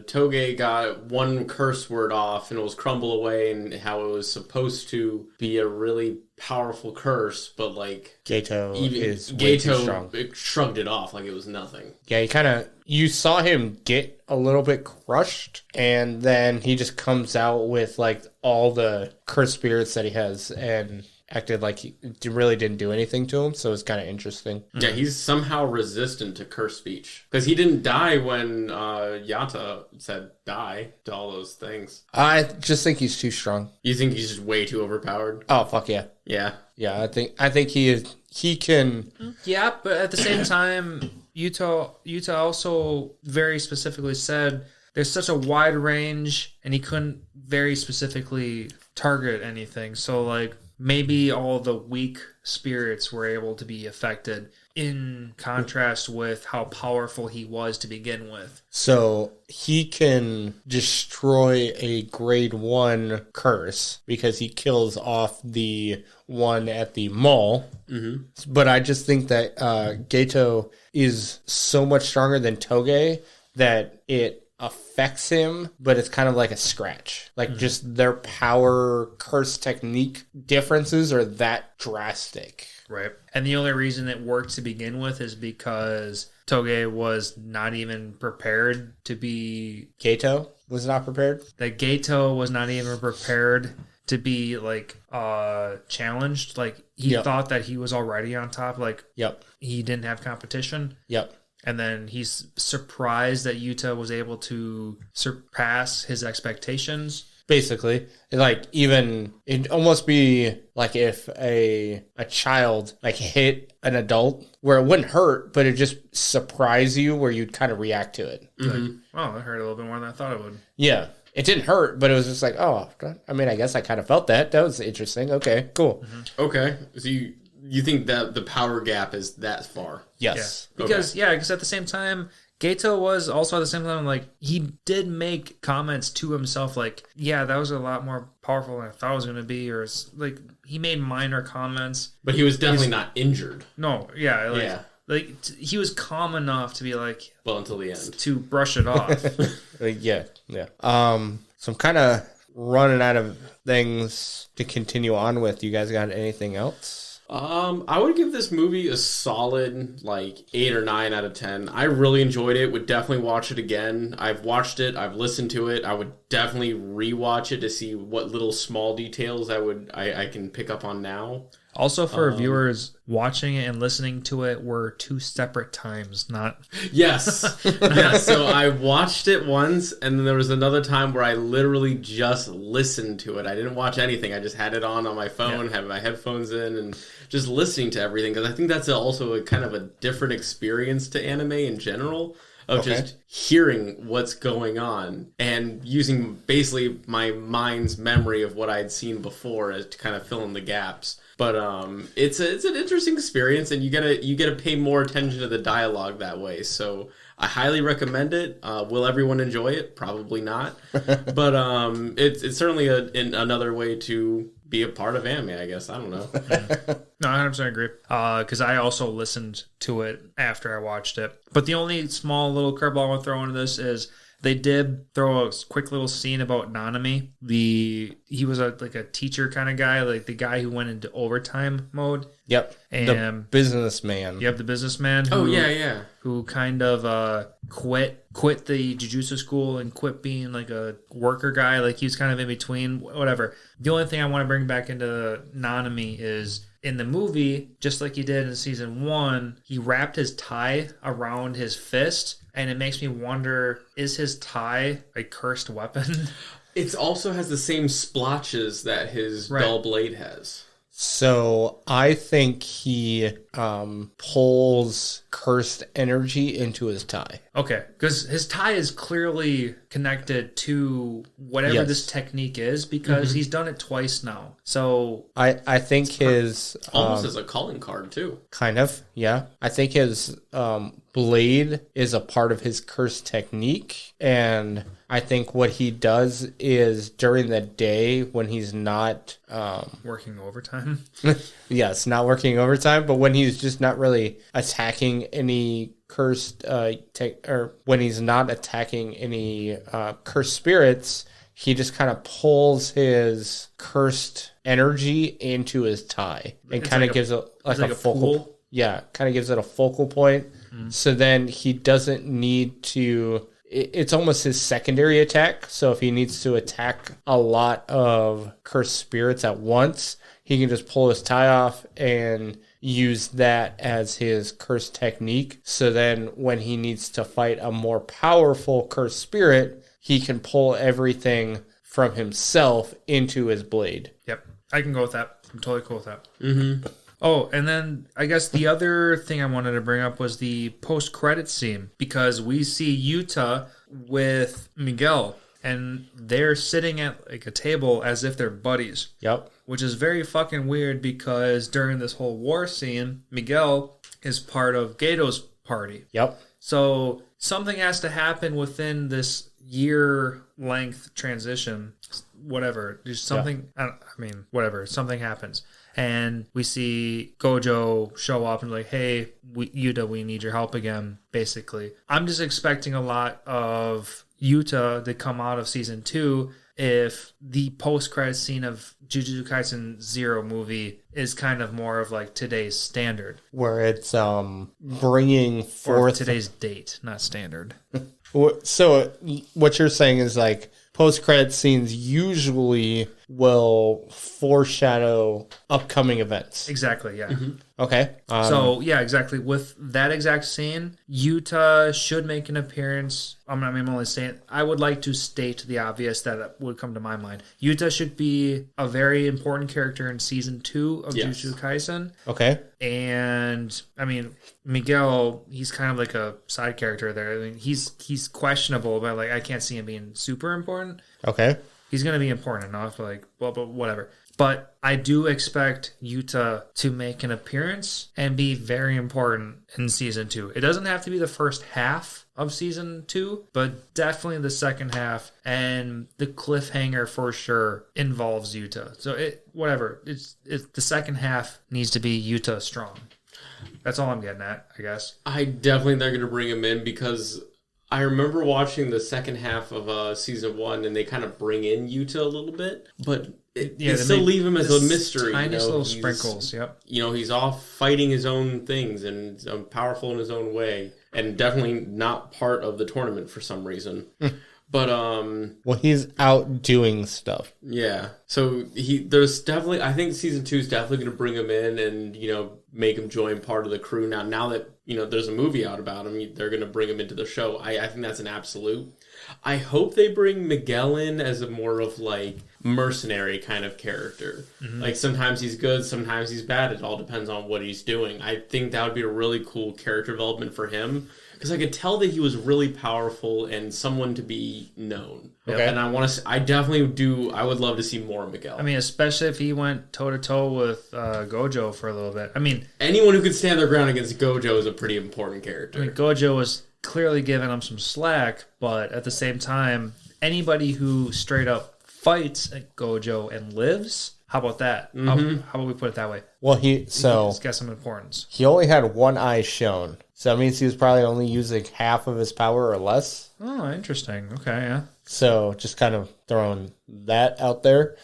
Toge got one curse word off and it was crumble away, and how it was supposed to be a really powerful curse, but like Gato even is way too strong. Gato shrugged it off like it was nothing. Yeah, you saw him get a little bit crushed, and then he just comes out with like all the cursed spirits that he has and acted like he really didn't do anything to him, so it's kind of interesting. Yeah, he's somehow resistant to curse speech. Because he didn't die when Yata said die to all those things. I just think he's too strong. You think he's just way too overpowered? Oh, fuck yeah. Yeah. Yeah, I think he can... Yeah, but at the same time, Yuta also very specifically said there's such a wide range, and he couldn't very specifically target anything. So, like, maybe all the weak spirits were able to be affected in contrast with how powerful he was to begin with. So he can destroy a grade 1 curse because he kills off the one at the mall. Mm-hmm. But I just think that Gato is so much stronger than Toge that it affects him, but it's kind of like a scratch. Like just their power curse technique differences are that drastic. Right. And the only reason it worked to begin with is because Toge was not even prepared to be... Gato was not prepared? That Gato was not even prepared to be, like, challenged. Like, he thought that he was already on top. Like, he didn't have competition. Yep. And then he's surprised that Yuta was able to surpass his expectations. Basically, like even it'd almost be like if a child like hit an adult where it wouldn't hurt, but it just surprise you where you'd kind of react to it. Mm-hmm. Like, oh, that hurt a little bit more than I thought it would. Yeah, it didn't hurt, but it was just like, oh, I mean, I guess I kind of felt that. That was interesting. Okay, cool. Mm-hmm. Okay, so you think that the power gap is that far? Yes, yeah. Because at the same time, Gato was also at the same time, like, he did make comments to himself, like, yeah, that was a lot more powerful than I thought it was going to be, or, like, he made minor comments. But he was definitely not injured. No, yeah. Like, he was calm enough to be like... Well, until the end. To brush it off. Yeah. So I'm kind of running out of things to continue on with. You guys got anything else? I would give this movie a solid, like, 8 or 9 out of 10. I really enjoyed it. Would definitely watch it again. I've watched it. I've listened to it. I would definitely rewatch it to see what little small details I can pick up on now. Also, for viewers, watching it and listening to it were 2 separate times, not... Yes. So I watched it once, and then there was another time where I literally just listened to it. I didn't watch anything. I just had it on my phone, had my headphones in, and just listening to everything. Because I think that's also a kind of a different experience to anime in general. Of just hearing what's going on and using basically my mind's memory of what I'd seen before as to kind of fill in the gaps. But it's an interesting experience, and you gotta pay more attention to the dialogue that way. So I highly recommend it. Will everyone enjoy it? Probably not. But it's certainly another way to be a part of anime, I guess. I don't know. No, I 100% agree. Because I also listened to it after I watched it. But the only small little curveball I want to throw into this is they did throw a quick little scene about Nanami. He was a teacher kind of guy, like the guy who went into overtime mode. Yep. And the businessman. Yep, the businessman. Who kind of quit the Jujutsu school and quit being like a worker guy. Like he was kind of in between, whatever. The only thing I want to bring back into Nanami is in the movie, just like he did in season 1, he wrapped his tie around his fist. And it makes me wonder, is his tie a cursed weapon? It also has the same splotches that his dull blade has. So I think he pulls cursed energy into his tie. Okay, because his tie is clearly connected to whatever this technique is, because he's done it twice now. So I think his almost as a calling card too. Kind of, yeah. I think his blade is a part of his cursed technique, and I think what he does is during the day when he's not working overtime. yes, not working overtime, but when he's just not really attacking any cursed or when he's not attacking any cursed spirits, he just kind of pulls his cursed energy into his tie and kind of gives it like a focal pool. Yeah, kind of gives it a focal point. So then he doesn't need to. It's almost his secondary attack. So if he needs to attack a lot of cursed spirits at once, he can just pull his tie off and use that as his cursed technique. So then when he needs to fight a more powerful cursed spirit, he can pull everything from himself into his blade. Yep. I can go with that. I'm totally cool with that. Mm-hmm. Oh, and then I guess the other thing I wanted to bring up was the post-credit scene, because we see Yuta with Miguel, and they're sitting at like a table as if they're buddies. Yep. Which is very fucking weird, because during this whole war scene, Miguel is part of Gato's party. Yep. So something has to happen within this year-length transition. Whatever. Just something, whatever. Something happens. And we see Gojo show up and like, hey, Yuta, we need your help again, basically. I'm just expecting a lot of Yuta to come out of season 2 if the post-credit scene of Jujutsu Kaisen 0 movie is kind of more of like today's standard. Where it's bringing forth... Or today's date, not standard. So what you're saying is like post-credit scenes usually will foreshadow upcoming events. Exactly, yeah. Mm-hmm. Okay. So, yeah, exactly. With that exact scene, Yuta should make an appearance. I'm only saying, I would like to state the obvious that would come to my mind. Yuta should be a very important character in season 2 of Jujutsu Kaisen. Okay. And, Miguel, he's kind of like a side character there. He's questionable, but like I can't see him being super important. Okay. He's going to be important enough, like, well, but whatever. But I do expect Yuta to make an appearance and be very important in season 2. It doesn't have to be the first half of season 2, but definitely the second half. And the cliffhanger for sure involves Yuta. So it's the second half needs to be Yuta strong. That's all I'm getting at, I guess. I definitely think they're going to bring him in, because I remember watching the second half of season 1, and they kind of bring in Yuta a little bit, but they still leave him as a mystery. Tiny little sprinkles, yep. He's off fighting his own things and powerful in his own way, and definitely not part of the tournament for some reason. But well, he's out doing stuff. Yeah. So there's definitely, I think season 2 is definitely going to bring him in and make him join part of the crew. Now that there's a movie out about him, they're going to bring him into the show. I think that's an absolute. I hope they bring Miguel in as a more of like mercenary kind of character. Mm-hmm. Like sometimes he's good, sometimes he's bad. It all depends on what he's doing. I think that would be a really cool character development for him, because I could tell that he was really powerful and someone to be known. Okay. And I definitely do. I would love to see more Miguel. Especially if he went toe to toe with Gojo for a little bit. Anyone who could stand their ground against Gojo is a pretty important character. Gojo was clearly giving him some slack, but at the same time, anybody who straight up fights at Gojo and lives, how about that? Mm-hmm. How about we put it that way? Well, he's got some importance. He only had one eye shown, so that means he was probably only using half of his power or less. Oh, interesting. Okay, yeah. So just kind of throwing that out there.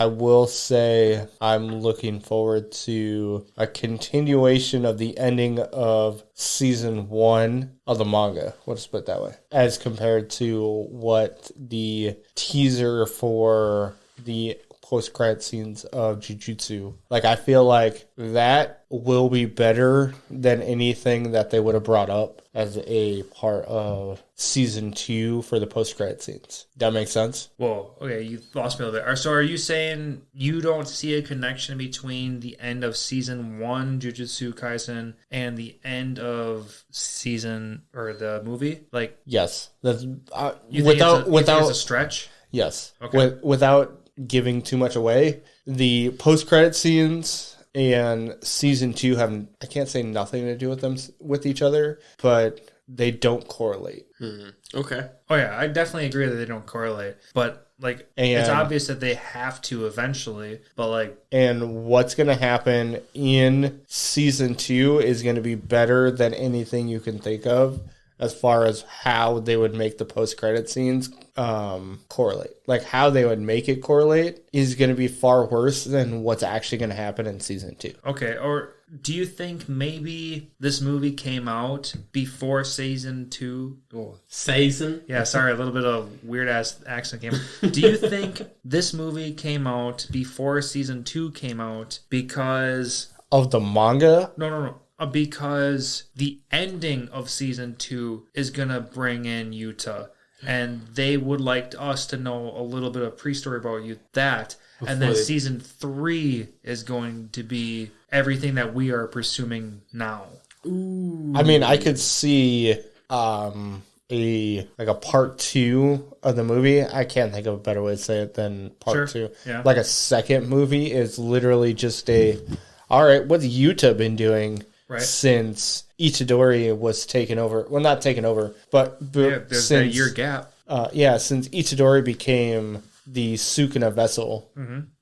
I will say I'm looking forward to a continuation of the ending of season 1 of the manga. We'll just put it that way. As compared to what the teaser for the post-credit scenes of Jujutsu. Like, I feel like that will be better than anything that they would have brought up as a part of season 2 for the post-credit scenes. That makes sense? Whoa, okay, you lost me a little bit. So are you saying you don't see a connection between the end of season 1, Jujutsu Kaisen, and the end of season, or the movie? Like, yes. That's, you think it's a stretch? Yes. Okay. Without giving too much away, the post-credit scenes and season 2 have, I can't say nothing to do with them with each other, but they don't correlate. Okay. Oh yeah, I definitely agree that they don't correlate, but like it's obvious that they have to eventually, but like, and what's going to happen in season 2 is going to be better than anything you can think of as far as how they would make the post-credit scenes correlate. Like how they would make it correlate is going to be far worse than what's actually going to happen in season 2. Okay, or do you think maybe this movie came out before season 2? Oh, season? Yeah, sorry, a little bit of weird-ass accent came out. Do you think this movie came out before season 2 came out because... of the manga? No. Because the ending of season 2 is going to bring in Yuta. And they would like us to know a little bit of pre-story about that. And then season 3 is going to be everything that we are presuming now. Ooh. I mean, I could see a part 2 of the movie. I can't think of a better way to say it than part 2. Yeah. Like a second movie is literally just all right, what's Yuta been doing since Itadori was taken over? Well, not taken over, but there's since, a year gap. Since Itadori became the Sukuna vessel,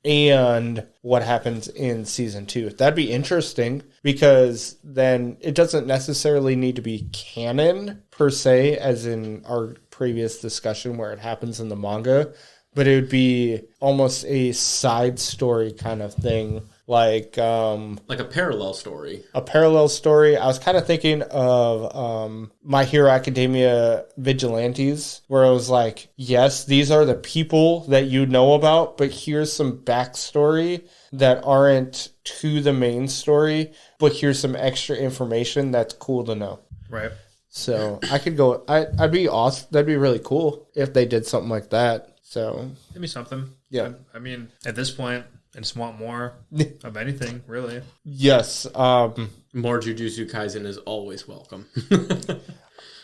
and what happens in season 2. That'd be interesting, because then it doesn't necessarily need to be canon per se, as in our previous discussion where it happens in the manga, but it would be almost a side story kind of thing. Like a parallel story. A parallel story. I was kind of thinking of My Hero Academia Vigilantes, where it was like, yes, these are the people that you know about, but here's some backstory that aren't to the main story, but here's some extra information that's cool to know. Right. So I could go. I'd be awesome. That'd be really cool if they did something like that. So it'd be something. Yeah. I mean, at this point, I just want more of anything, really. Yes. More Jujutsu Kaisen is always welcome.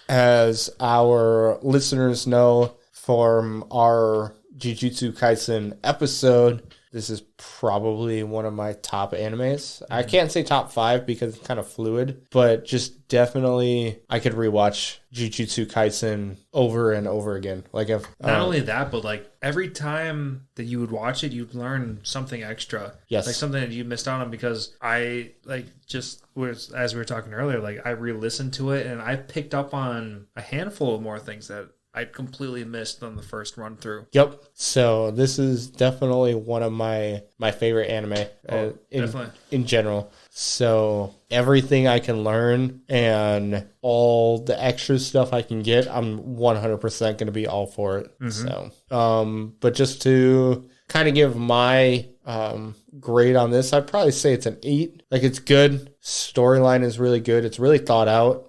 As our listeners know from our Jujutsu Kaisen episode, this is probably one of my top animes. I can't say top 5 because it's kind of fluid, but just definitely I could rewatch Jujutsu Kaisen over and over again. Like if not only that, but like every time that you would watch it, you'd learn something extra. Yes. Like something that you missed out on, because I as we were talking earlier, like I re-listened to it and I picked up on a handful of more things that I'd completely missed on the first run through. Yep. So this is definitely one of my favorite anime in general. So everything I can learn and all the extra stuff I can get, I'm 100% going to be all for it. So, but just to kind of give my grade on this, I'd probably say it's an 8. Like, it's good. Storyline is really good. It's really thought out.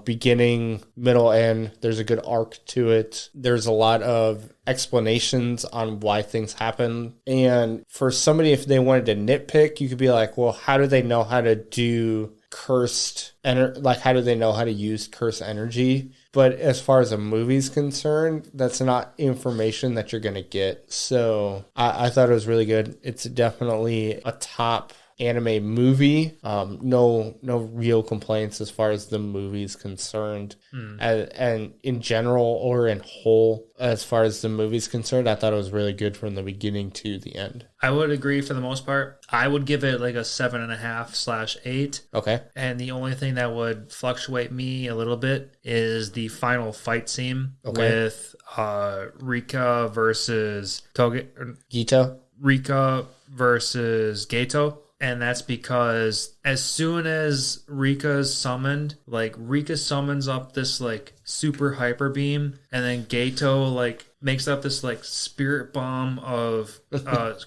Beginning, middle, end. There's a good arc to it. There's a lot of explanations on why things happen. And for somebody, if they wanted to nitpick, you could be like, well, how do they know how to do how do they know how to use curse energy? But as far as a movie's concerned, that's not information that you're going to get. So I thought it was really good. It's definitely a top anime movie. No real complaints as far as the movie's concerned. And in general or in whole, as far as the movie's concerned, I thought it was really good from the beginning to the end. I would agree for the most part. I would give it like a 7.5/8. Okay. And the only thing that would fluctuate me a little bit is the final fight scene with Rika versus Togi. Gito? Rika versus Gato. And that's because as soon as Rika's summoned, like Rika summons up this like super hyper beam, and then Gato like makes up this like spirit bomb of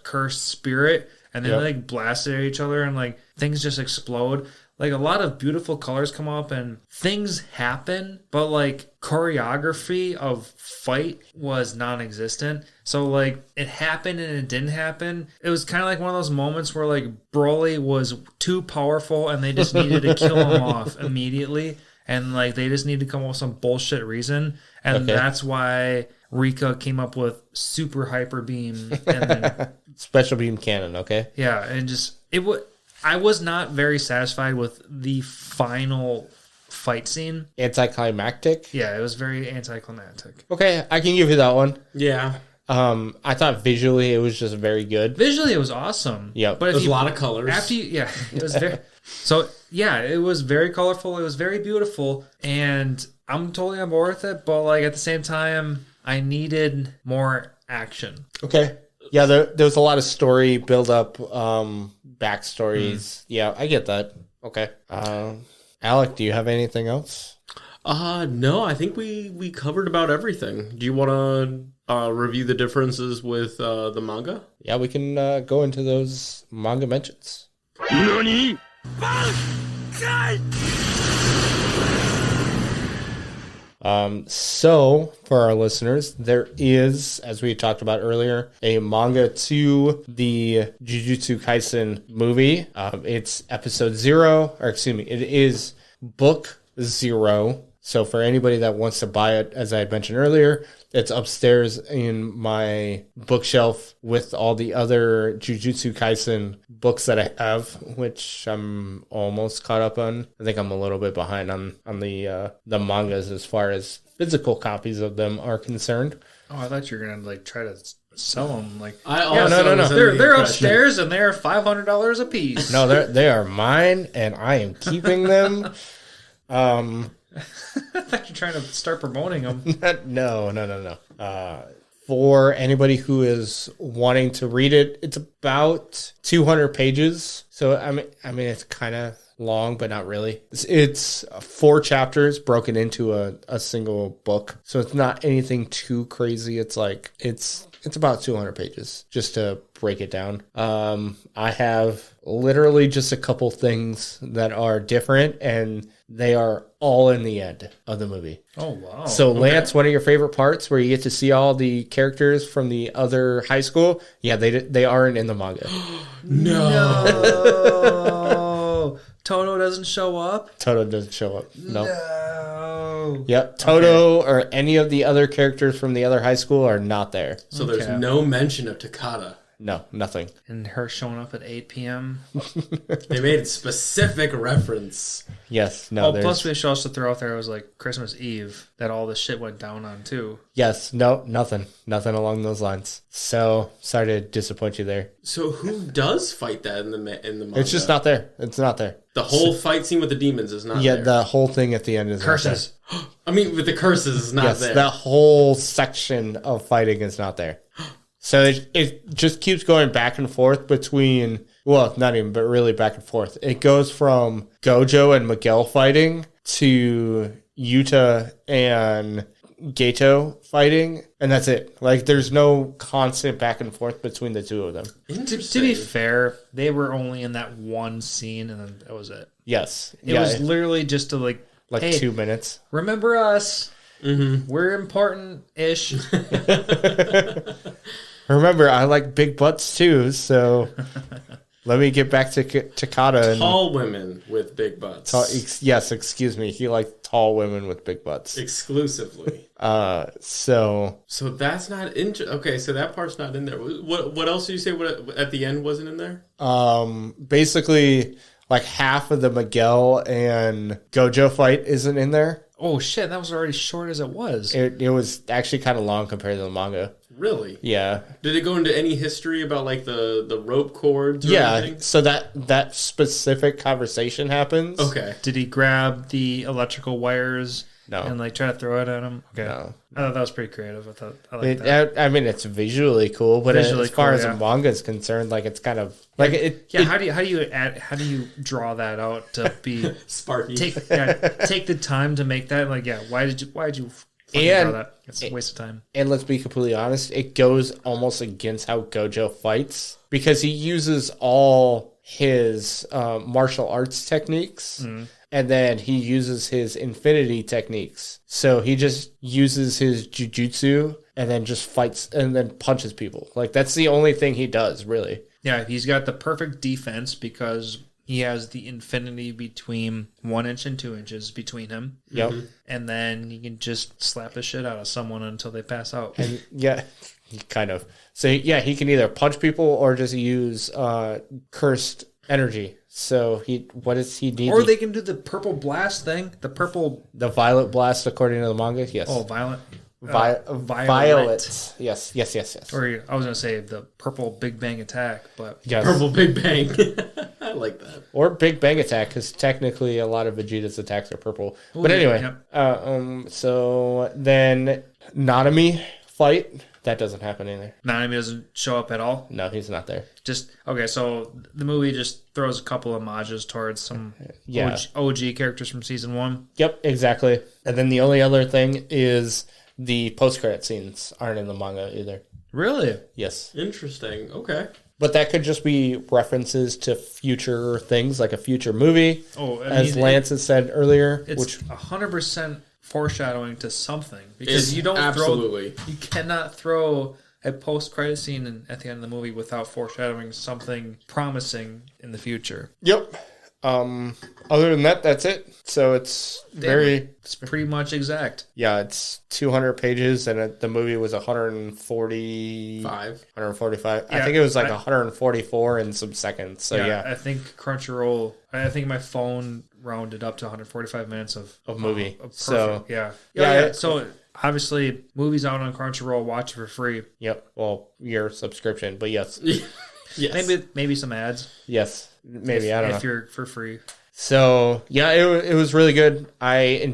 cursed spirit, and then they like blast it at each other, and like things just explode. Like a lot of beautiful colors come up and things happen, but like choreography of fight was non-existent. So like it happened and it didn't happen. It was kind of like one of those moments where like Broly was too powerful and they just needed to kill him off immediately. And like they just needed to come up with some bullshit reason. And that's why Rika came up with super hyper beam and then special beam cannon, okay? Yeah, and just I was not very satisfied with the final fight scene. Anticlimactic? Yeah, it was very anticlimactic. Okay, I can give you that one. Yeah. I thought visually it was just very good. Visually, it was awesome. Yep. But if There's a lot of colors. it was very... So, yeah, it was very colorful. It was very beautiful. And I'm totally on board with it. But, like, at the same time, I needed more action. Okay. Yeah, there was a lot of story build up, backstories. Yeah, I get that. Okay. Alec, do you have anything else? No, I think we covered about everything. Do you want to review the differences with the manga? Yeah, we can go into those manga mentions. NANI?! So, for our listeners, there is, as we talked about earlier, a manga to the Jujutsu Kaisen movie. It's episode 0, or excuse me, it is book 0. So for anybody that wants to buy it, as I had mentioned earlier, it's upstairs in my bookshelf with all the other Jujutsu Kaisen books that I have, which I'm almost caught up on. I think I'm a little bit behind on the mangas as far as physical copies of them are concerned. Oh, I thought you were going to, like, try to sell them. Like, no. They're upstairs and they're $500 a piece. No, they are mine, and I am keeping them. I thought you were trying to start promoting them. No. For anybody who is wanting to read it, it's about 200 pages. So, I mean, it's kind of long, but not really. It's 4 chapters broken into a single book. So it's not anything too crazy. It's like, it's about 200 pages just to break it down. I have literally just a couple things that are different, and they are all in the end of the movie. Oh, wow. So, Lance, one of your favorite parts where you get to see all the characters from the other high school, yeah, they aren't in the manga. No. Toto doesn't show up? Toto doesn't show up. No. Yep. Toto or any of the other characters from the other high school are not there. So there's no mention of Takada. No, nothing. And her showing up at 8 p.m. They made specific reference. Yes. No. Plus we should also throw out there it was like Christmas Eve that all this shit went down on too. Yes. No. Nothing along those lines. So sorry to disappoint you there. So who does fight that in the manga? It's just not there. It's not there. The whole fight scene with the demons is not there. Yeah, the whole thing at the end is curses. Not there. I mean, with the curses is not there. That whole section of fighting is not there. So it just keeps going back and forth between, well, not even, but really back and forth. It goes from Gojo and Miguel fighting to Yuta and Gato fighting, and that's it. Like, there's no constant back and forth between the two of them. To be fair, they were only in that one scene, and then that was it. Yes. It was literally just to, like hey, 2 minutes. Remember us. Mm-hmm. We're important-ish. Remember, I like big butts too, so let me get back to Takada. Tall women with big butts. Yes, excuse me. He liked tall women with big butts. Exclusively. So that's not okay, so that part's not in there. What else did you say at the end wasn't in there? Basically, like half of the Miguel and Gojo fight isn't in there. Oh shit, that was already short as it was. It was actually kind of long compared to the manga. Really? Yeah. Did it go into any history about like the rope cords or anything? So that specific conversation happens. Okay. Did he grab the electrical wires and like try to throw it at him? Okay. No. I thought that was pretty creative. I liked that. I mean, it's visually cool, but as far as the manga is concerned, like it's kind of like it. Yeah. How do you draw that out to be sparky? Take the time to make that. Like, yeah. Why did you draw that? It's a waste of time. And let's be completely honest, it goes almost against how Gojo fights because he uses all his martial arts techniques. And then he uses his infinity techniques. So he just uses his jujutsu and then just fights and then punches people. Like, that's the only thing he does, really. Yeah, he's got the perfect defense because he has the infinity between 1 inch and 2 inches between him. Yep. And then he can just slap the shit out of someone until they pass out. And yeah, kind of. So yeah, he can either punch people or just use cursed energy. So what does he need? Or they can do the purple blast thing. The violet blast, according to the manga. Yes. Oh, violet. Violet. Yes. Or I was gonna say the purple Big Bang attack, but Yes. Purple Big Bang. I like that. Or Big Bang attack, because technically a lot of Vegeta's attacks are purple. But anyway, so then Nanami fight, that doesn't happen either. Nanami doesn't show up at all. No, he's not there. Just okay. So the movie just throws a couple of homages towards some Yeah. OG characters from season 1. Yep, exactly. And then the only other thing is the post-credit scenes aren't in the manga either. Really? Yes. Interesting. Okay. But that could just be references to future things, like a future movie. Oh, as Lantz has said earlier. It's 100% foreshadowing to something. Because you cannot throw a post-credit scene at the end of the movie without foreshadowing something promising in the future. Yep. Other than that, that's it. So it's it's pretty much exact. Yeah, it's 200 pages, and the movie was 145. Yeah, I think it was like 144 in some seconds. So yeah. I think Crunchyroll. I think my phone rounded up to 145 minutes of movie. So yeah. So obviously, movies out on Crunchyroll. Watch it for free. Yep. Well, your subscription, but yes. Yes. Maybe some ads. Yes. Maybe, I don't know. If you're for free. So, yeah, it was really good. I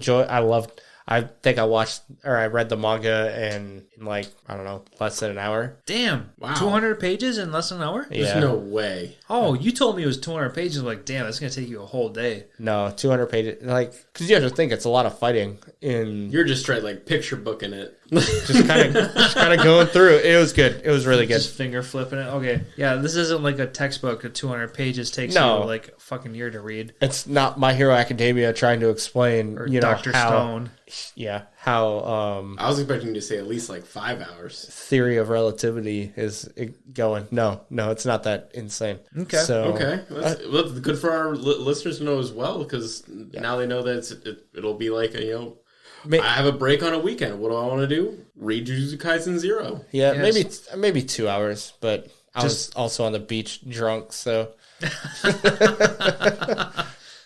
think I read the manga in like, I don't know, less than an hour. Damn. Wow. 200 pages in less than an hour? Yeah. There's no way. Oh, you told me it was 200 pages. I'm like, damn, that's going to take you a whole day. No, 200 pages. Like, because you have to think it's a lot of fighting. You're just straight, like, picture booking it. just kind of going through. It was good. It was really good. Just finger flipping it. Okay. Yeah, this isn't like a textbook. 200 pages takes you like a fucking year to read. It's not My Hero Academia trying to explain, or Dr. Stone. Yeah, how I was expecting you to say at least like 5 hours. Theory of relativity is going. No, it's not that insane. Okay. So, that's good for our listeners to know as well, because now they know that it'll be like I have a break on a weekend. What do I want to do? Read Jujutsu Kaisen 0. Yeah, maybe 2 hours, but I was also on the beach drunk, so.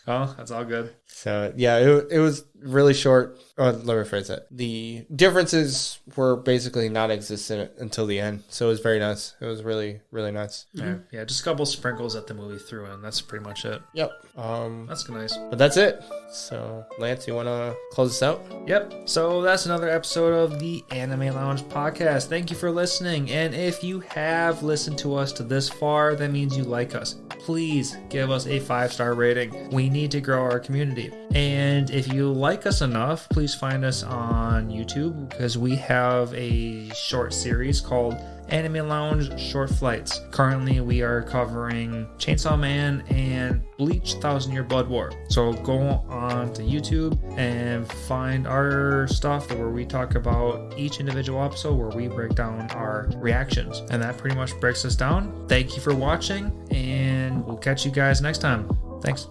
Oh, that's all good. So, yeah, it was really short. Oh, let me rephrase that. The differences were basically non-existent until the end. So it was very nice. It was really, really nice. Yeah, just a couple sprinkles that the movie threw in. That's pretty much it. Yep. That's nice. But that's it. So, Lance, you want to close us out? Yep. So that's another episode of the Anime Lounge podcast. Thank you for listening. And if you have listened to us to this far, that means you like us. Please give us a 5-star rating. We need to grow our community. And if you like us enough, please find us on YouTube, because we have a short series called Anime Lounge Short Flights. Currently, we are covering Chainsaw Man and Bleach 1000 Year Blood War. So go on to YouTube and find our stuff where we talk about each individual episode, where we break down our reactions. And that pretty much breaks us down. Thank you for watching, and we'll catch you guys next time. Thanks.